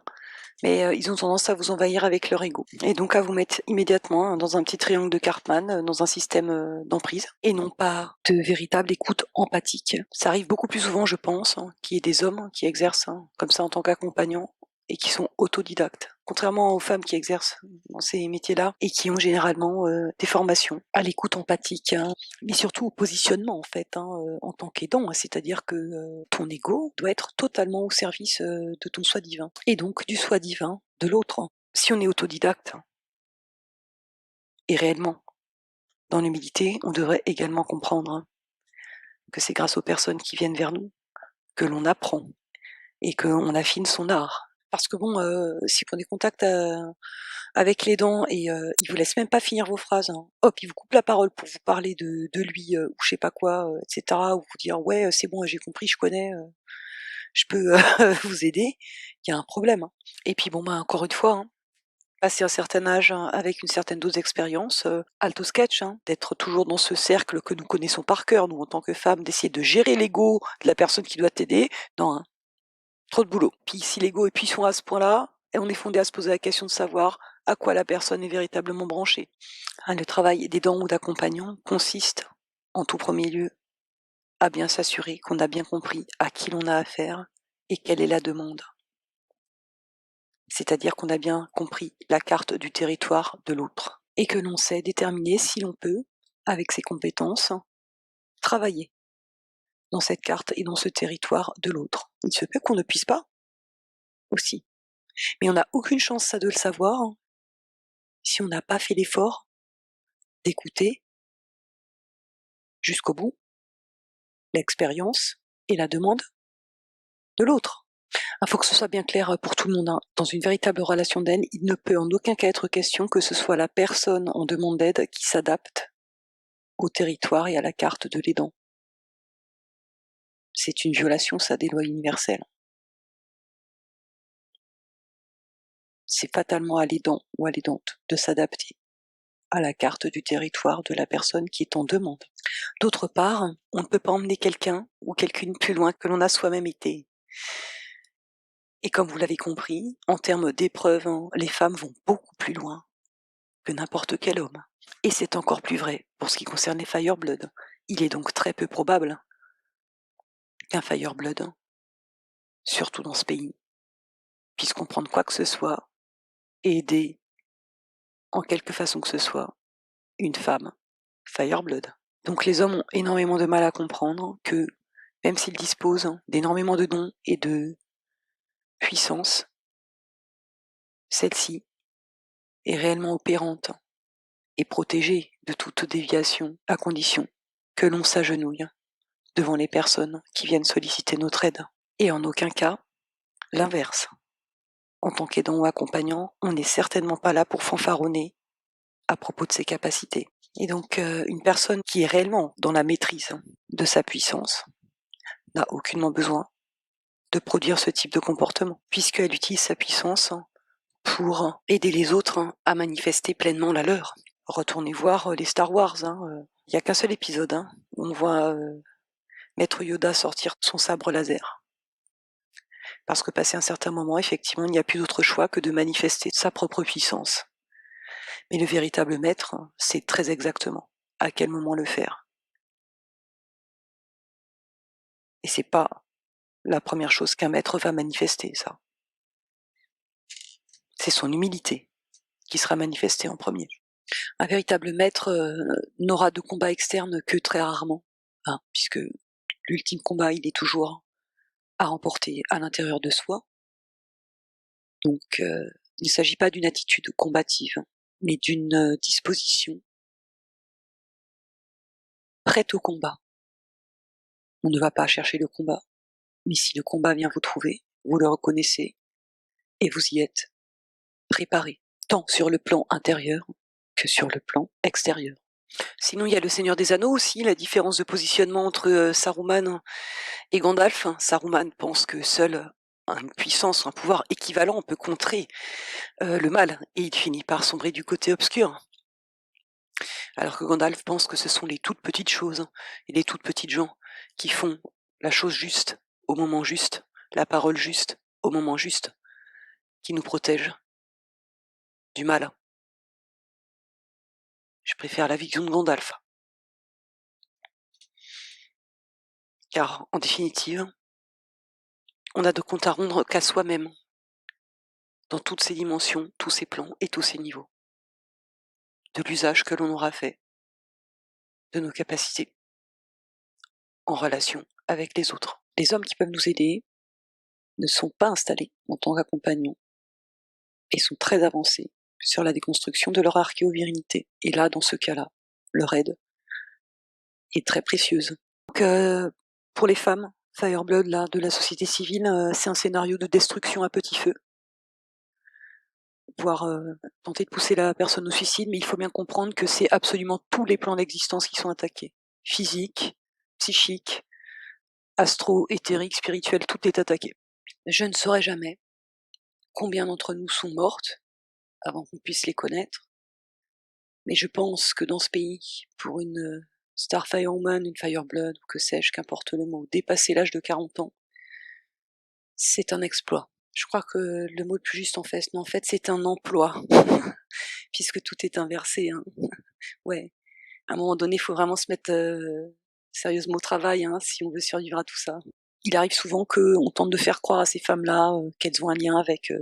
Mais ils ont tendance à vous envahir avec leur ego et donc à vous mettre immédiatement, hein, dans un petit triangle de Cartman, dans un système, d'emprise et non pas de véritable écoute empathique. Ça arrive beaucoup plus souvent, je pense, hein, qu'il y ait des hommes qui exercent, hein, comme ça en tant qu'accompagnants et qui sont autodidactes. Contrairement aux femmes qui exercent dans ces métiers-là et qui ont généralement, des formations à l'écoute empathique, hein, mais surtout au positionnement en fait, hein, en tant qu'aidant. C'est-à-dire que, ton ego doit être totalement au service, de ton soi divin et donc du soi divin de l'autre. Si on est autodidacte et réellement dans l'humilité, on devrait également comprendre, hein, que c'est grâce aux personnes qui viennent vers nous que l'on apprend et qu'on affine son art. Parce que bon, si vous prenez contact, avec les dents et il vous laisse même pas finir vos phrases, hein. Hop, il vous coupe la parole pour vous parler de lui, ou je sais pas quoi, et cetera, ou vous dire: «Ouais, c'est bon, j'ai compris, je connais, je peux vous aider». Il y a un problème, hein. Et puis bon, bah, encore une fois, hein, passé un certain âge, hein, avec une certaine dose d'expérience, halte au sketch, hein, d'être toujours dans ce cercle que nous connaissons par cœur, nous, en tant que femmes, d'essayer de gérer l'ego de la personne qui doit t'aider. Non, hein, trop de boulot. Puis si l'ego est puissant à ce point-là, et on est fondé à se poser la question de savoir à quoi la personne est véritablement branchée. Hein, le travail d'aidant ou d'accompagnant consiste, en tout premier lieu, à bien s'assurer qu'on a bien compris à qui l'on a affaire et quelle est la demande. C'est-à-dire qu'on a bien compris la carte du territoire de l'autre et que l'on sait déterminer si l'on peut, avec ses compétences, travailler dans cette carte et dans ce territoire de l'autre. Il se peut qu'on ne puisse pas aussi. Mais on n'a aucune chance, ça, de le savoir si on n'a pas fait l'effort d'écouter jusqu'au bout l'expérience et la demande de l'autre. Il faut que ce soit bien clair pour tout le monde. Dans une véritable relation d'aide, il ne peut en aucun cas être question que ce soit la personne en demande d'aide qui s'adapte au territoire et à la carte de l'aidant. C'est une violation, ça, des lois universelles. C'est fatalement à l'aidant ou à l'aidante de s'adapter à la carte du territoire de la personne qui est en demande. D'autre part, on ne peut pas emmener quelqu'un ou quelqu'une plus loin que l'on a soi-même été. Et comme vous l'avez compris, en termes d'épreuves, les femmes vont beaucoup plus loin que n'importe quel homme. Et c'est encore plus vrai pour ce qui concerne les Fireblood. Il est donc très peu probable qu'un Fireblood, surtout dans ce pays, puisse comprendre quoi que ce soit et aider, en quelque façon que ce soit, une femme Fireblood. Donc les hommes ont énormément de mal à comprendre que, même s'ils disposent d'énormément de dons et de puissance, celle-ci est réellement opérante et protégée de toute déviation, à condition que l'on s'agenouille devant les personnes qui viennent solliciter notre aide. Et en aucun cas, l'inverse. En tant qu'aidant ou accompagnant, on n'est certainement pas là pour fanfaronner à propos de ses capacités. Et donc, une personne qui est réellement dans la maîtrise de sa puissance n'a aucunement besoin de produire ce type de comportement, puisqu'elle utilise sa puissance pour aider les autres à manifester pleinement la leur. Retournez voir les Star Wars, il n'y a qu'un seul épisode où on voit Maître Yoda sortir son sabre laser. Parce que passé un certain moment, effectivement, il n'y a plus d'autre choix que de manifester sa propre puissance. Mais le véritable maître sait très exactement à quel moment le faire. Et c'est pas la première chose qu'un maître va manifester, ça. C'est son humilité qui sera manifestée en premier. Un véritable maître n'aura de combat externe que très rarement, puisque l'ultime combat, il est toujours à remporter à l'intérieur de soi. Donc, il ne s'agit pas d'une attitude combative, mais d'une disposition prête au combat. On ne va pas chercher le combat, mais si le combat vient vous trouver, vous le reconnaissez et vous y êtes préparé, tant sur le plan intérieur que sur le plan extérieur. Sinon, il y a le Seigneur des Anneaux aussi, la différence de positionnement entre Saruman et Gandalf. Saruman pense que seule une puissance, un pouvoir équivalent peut contrer le mal, et il finit par sombrer du côté obscur. Alors que Gandalf pense que ce sont les toutes petites choses et les toutes petites gens qui font la chose juste au moment juste, la parole juste au moment juste, qui nous protègent du mal. Je préfère la vision de Gandalf. Car, en définitive, on n'a de compte à rendre qu'à soi-même, dans toutes ses dimensions, tous ses plans et tous ses niveaux, de l'usage que l'on aura fait de nos capacités en relation avec les autres. Les hommes qui peuvent nous aider ne sont pas installés en tant qu'accompagnants et sont très avancés sur la déconstruction de leur archéovirilité. Et là, dans ce cas-là, leur aide est très précieuse. Donc, pour les femmes, Fireblood, là, de la société civile, c'est un scénario de destruction à petit feu, voire tenter de pousser la personne au suicide, mais il faut bien comprendre que c'est absolument tous les plans d'existence qui sont attaqués. Physique, psychique, astro, éthérique, spirituel, tout est attaqué. Je ne saurais jamais combien d'entre nous sont mortes avant qu'on puisse les connaître, mais je pense que dans ce pays, pour une Starfirewoman, une Fireblood, ou que sais-je, qu'importe le mot, dépasser l'âge de 40 ans, c'est un exploit. Je crois que le mot le plus juste en fait, c'est un emploi, puisque tout est inversé. Ouais, à un moment donné, il faut vraiment se mettre sérieusement au travail si on veut survivre à tout ça. Il arrive souvent qu'on tente de faire croire à ces femmes-là qu'elles ont un lien avec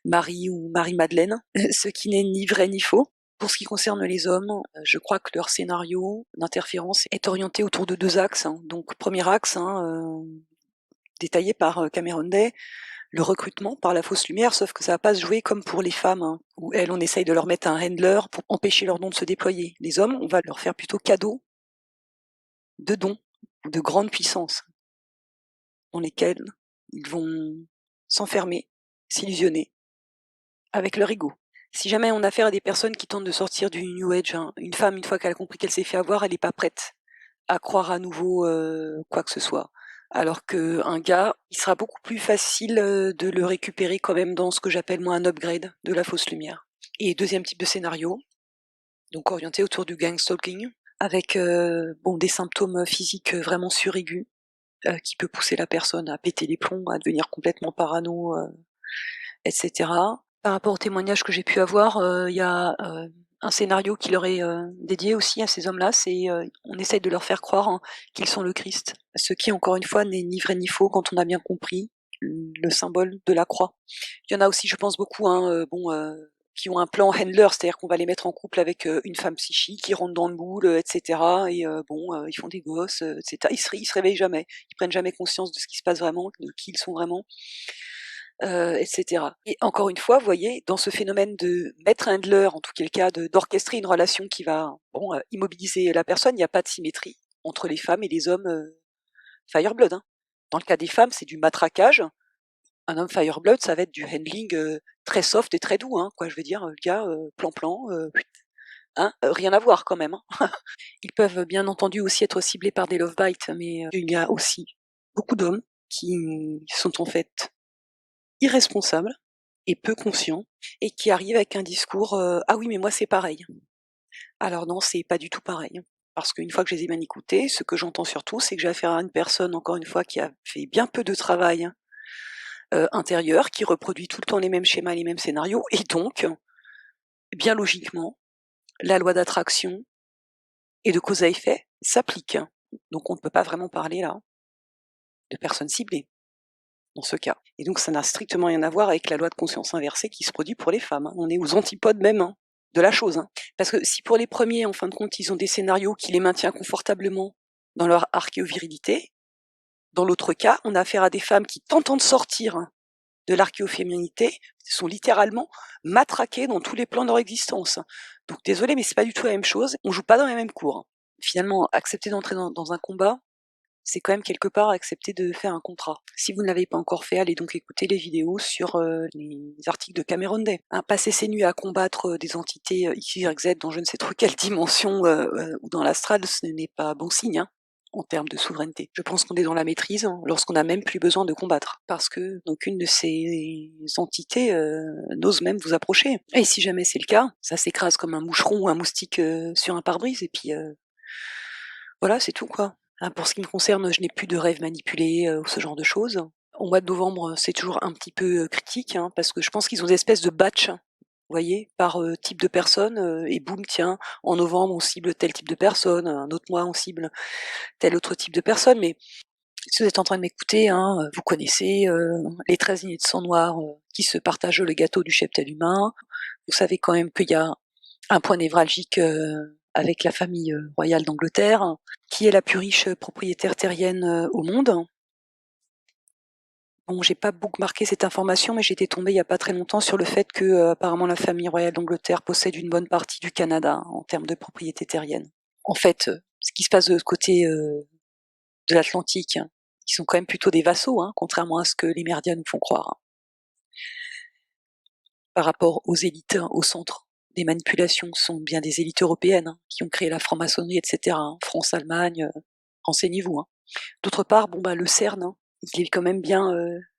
Marie ou Marie-Madeleine, ce qui n'est ni vrai ni faux. Pour ce qui concerne les hommes, je crois que leur scénario d'interférence est orienté autour de 2 axes, hein. Donc premier axe, détaillé par, Cameron Day, le recrutement par la fausse lumière, sauf que ça va pas se jouer comme pour les femmes, hein, où elles, on essaye de leur mettre un handler pour empêcher leur don de se déployer. Les hommes, on va leur faire plutôt cadeau de dons, de grandes puissances, dans lesquelles ils vont s'enfermer, s'illusionner avec leur ego. Si jamais on a affaire à des personnes qui tentent de sortir du New Age, hein, une femme, une fois qu'elle a compris qu'elle s'est fait avoir, elle n'est pas prête à croire à nouveau quoi que ce soit. Alors qu'un gars, il sera beaucoup plus facile de le récupérer quand même dans ce que j'appelle moi un upgrade de la fausse lumière. Et deuxième type de scénario, donc orienté autour du gang stalking, avec bon, des symptômes physiques vraiment suraigus, qui peut pousser la personne à péter les plombs, à devenir complètement parano, etc. Par rapport aux témoignages que j'ai pu avoir, il y a un scénario qui leur est dédié aussi à ces hommes-là, c'est on essaye de leur faire croire qu'ils sont le Christ, ce qui encore une fois n'est ni vrai ni faux quand on a bien compris le symbole de la croix. Il y en a aussi, je pense beaucoup, qui ont un plan handler, c'est-à-dire qu'on va les mettre en couple avec une femme psychique, qui rentre dans le moule, etc. Et ils font des gosses, etc. Ils se réveillent jamais, ils prennent jamais conscience de ce qui se passe vraiment, de qui ils sont vraiment. etc. Et encore une fois, vous voyez, dans ce phénomène de mettre un handler, en tout cas d'orchestrer une relation qui va immobiliser la personne, il n'y a pas de symétrie entre les femmes et les hommes Fireblood. Hein. Dans le cas des femmes, c'est du matraquage. Un homme Fireblood, ça va être du handling très soft et très doux. Hein, quoi, je veux dire, le gars, plan-plan, rien à voir quand même. Hein. Ils peuvent bien entendu aussi être ciblés par des love bites, mais il y a aussi beaucoup d'hommes qui sont en fait irresponsables et peu conscients et qui arrivent avec un discours ah oui mais moi c'est pareil. Alors non, c'est pas du tout pareil. Parce qu'une fois que je les ai bien écoutés, ce que j'entends surtout, c'est que j'ai affaire à une personne, encore une fois, qui a fait bien peu de travail intérieur, qui reproduit tout le temps les mêmes schémas, les mêmes scénarios, et donc, bien logiquement, la loi d'attraction et de cause à effet s'applique. Donc on ne peut pas vraiment parler là de personnes ciblées dans ce cas. Et donc ça n'a strictement rien à voir avec la loi de conscience inversée qui se produit pour les femmes. On est aux antipodes même de la chose. Parce que si pour les premiers, en fin de compte, ils ont des scénarios qui les maintiennent confortablement dans leur archéovirilité, dans l'autre cas, on a affaire à des femmes qui, tentant de sortir de l'archéoféminité, sont littéralement matraquées dans tous les plans de leur existence. Donc désolé, mais c'est pas du tout la même chose. On joue pas dans les mêmes cours. Finalement, accepter d'entrer dans un combat, c'est quand même quelque part accepter de faire un contrat. Si vous ne l'avez pas encore fait, allez donc écouter les vidéos sur les articles de Cameron Day. Passer ses nuits à combattre des entités X, Y, Z dans je ne sais trop quelle dimension ou dans l'astral, ce n'est pas bon signe. Hein, en termes de souveraineté. Je pense qu'on est dans la maîtrise lorsqu'on n'a même plus besoin de combattre, parce que aucune de ces entités n'ose même vous approcher. Et si jamais c'est le cas, ça s'écrase comme un moucheron ou un moustique sur un pare-brise, et puis voilà, c'est tout quoi. Pour ce qui me concerne, je n'ai plus de rêves manipulés ou ce genre de choses. Au mois de novembre, c'est toujours un petit peu critique, hein, parce que je pense qu'ils ont des espèces de batch, vous voyez, par type de personne, et boum, tiens, en novembre, on cible tel type de personne, un autre mois, on cible tel autre type de personne, mais si vous êtes en train de m'écouter, vous connaissez les 13 lignées de sang noir qui se partagent le gâteau du cheptel humain. Vous savez quand même qu'il y a un point névralgique avec la famille royale d'Angleterre, qui est la plus riche propriétaire terrienne au monde. Bon, j'ai pas bookmarké cette information, mais j'étais tombée il y a pas très longtemps sur le fait que apparemment la famille royale d'Angleterre possède une bonne partie du Canada en termes de propriété terrienne. En fait, ce qui se passe de l'autre côté de l'Atlantique, qui sont quand même plutôt des vassaux, contrairement à ce que les médias nous font croire. Par rapport aux élites, au centre des manipulations, sont bien des élites européennes qui ont créé la franc-maçonnerie, etc. France, Allemagne, renseignez-vous. D'autre part, le CERN, il est quand même bien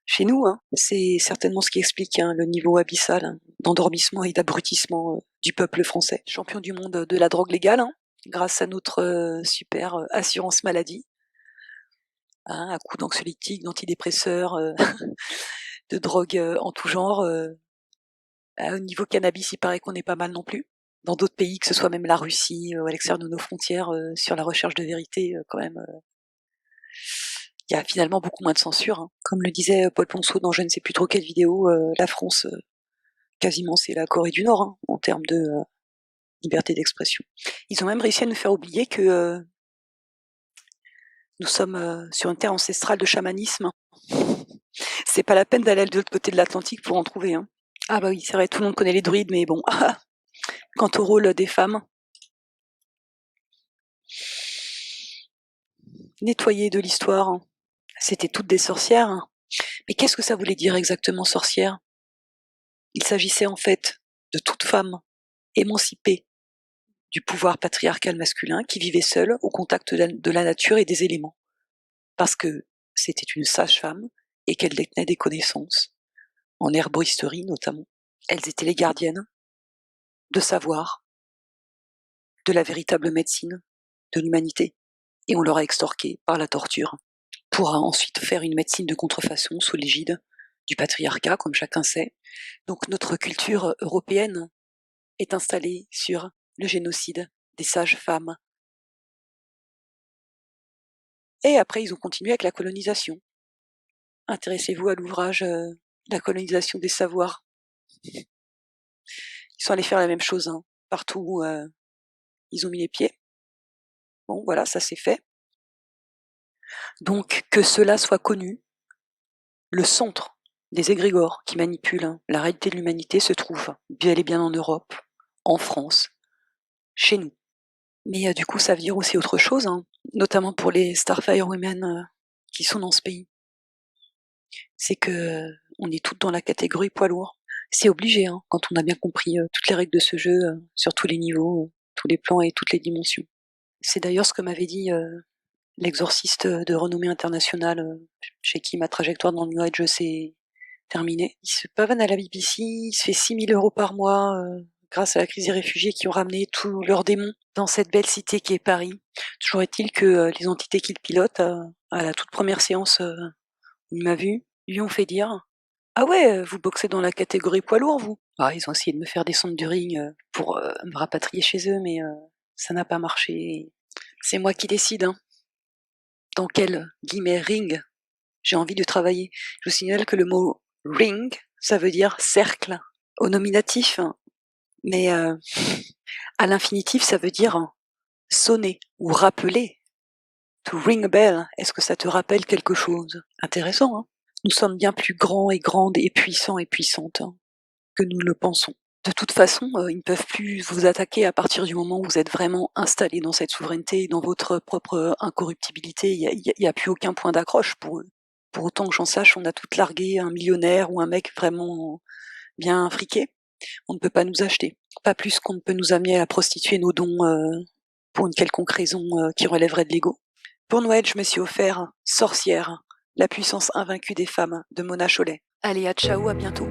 chez nous. C'est certainement ce qui explique le niveau abyssal d'endormissement et d'abrutissement du peuple français. Champion du monde de la drogue légale, grâce à notre super assurance maladie. À coups d'anxiolytiques, d'antidépresseurs, de drogues en tout genre. Au niveau cannabis, il paraît qu'on est pas mal non plus. Dans d'autres pays, que ce soit même la Russie, à l'extérieur de nos frontières, sur la recherche de vérité, quand même, il y a finalement beaucoup moins de censure. Comme le disait Paul Ponceau dans je ne sais plus trop quelle vidéo, la France, quasiment c'est la Corée du Nord en termes de liberté d'expression. Ils ont même réussi à nous faire oublier que nous sommes sur une terre ancestrale de chamanisme. C'est pas la peine d'aller de l'autre côté de l'Atlantique pour en trouver. Hein. Ah bah oui, c'est vrai, tout le monde connaît les druides, mais bon, quant au rôle des femmes, nettoyées de l'histoire, hein. C'était toutes des sorcières. Hein. Mais qu'est-ce que ça voulait dire exactement sorcière? Il s'agissait en fait de toute femme émancipée du pouvoir patriarcal masculin qui vivait seule au contact de la nature et des éléments. Parce que c'était une sage-femme et qu'elle détenait des connaissances, en herboristerie notamment. Elles étaient les gardiennes de savoir, de la véritable médecine, de l'humanité. Et on leur a extorqué par la torture pour ensuite faire une médecine de contrefaçon sous l'égide du patriarcat, comme chacun sait. Donc notre culture européenne est installée sur le génocide des sages femmes. Et après, ils ont continué avec la colonisation. Intéressez-vous à l'ouvrage La colonisation des savoirs. Ils sont allés faire la même chose, hein, partout où ils ont mis les pieds. Bon, voilà, ça c'est fait. Donc, que cela soit connu, le centre des égrégores qui manipulent la réalité de l'humanité se trouve bel et bien en Europe, en France, chez nous. Mais du coup, ça veut dire aussi autre chose, hein, notamment pour les Starfire Women qui sont dans ce pays. C'est que on est toutes dans la catégorie poids lourd. C'est obligé, hein, quand on a bien compris toutes les règles de ce jeu, sur tous les niveaux, tous les plans et toutes les dimensions. C'est d'ailleurs ce que m'avait dit l'exorciste de renommée internationale, chez qui ma trajectoire dans le New Age s'est terminée. Il se pavane à la BBC, il se fait 6 000 € par mois grâce à la crise des réfugiés qui ont ramené tous leurs démons dans cette belle cité qui est Paris. Toujours est-il que les entités qu'il pilote, à la toute première séance où il m'a vu, lui ont fait dire « Ah ouais, vous boxez dans la catégorie poids lourd, vous ?» Ah, ils ont essayé de me faire descendre du ring pour me rapatrier chez eux, mais ça n'a pas marché. C'est moi qui décide, hein. Dans quel guillemets ring j'ai envie de travailler. Je vous signale que le mot ring, ça veut dire cercle au nominatif, mais à l'infinitif, ça veut dire sonner ou rappeler. To ring a bell, est-ce que ça te rappelle quelque chose? Intéressant, hein. Nous sommes bien plus grands et grandes et puissants et puissantes que nous le pensons. De toute façon, ils ne peuvent plus vous attaquer à partir du moment où vous êtes vraiment installé dans cette souveraineté et dans votre propre incorruptibilité. Il y a plus aucun point d'accroche pour eux. Pour autant que j'en sache, on a toutes largué un millionnaire ou un mec vraiment bien friqué. On ne peut pas nous acheter. Pas plus qu'on ne peut nous amener à prostituer nos dons pour une quelconque raison qui relèverait de l'ego. Pour Noël, je me suis offert Sorcière, la puissance invaincue des femmes de Mona Chollet. Allez, à ciao, à bientôt.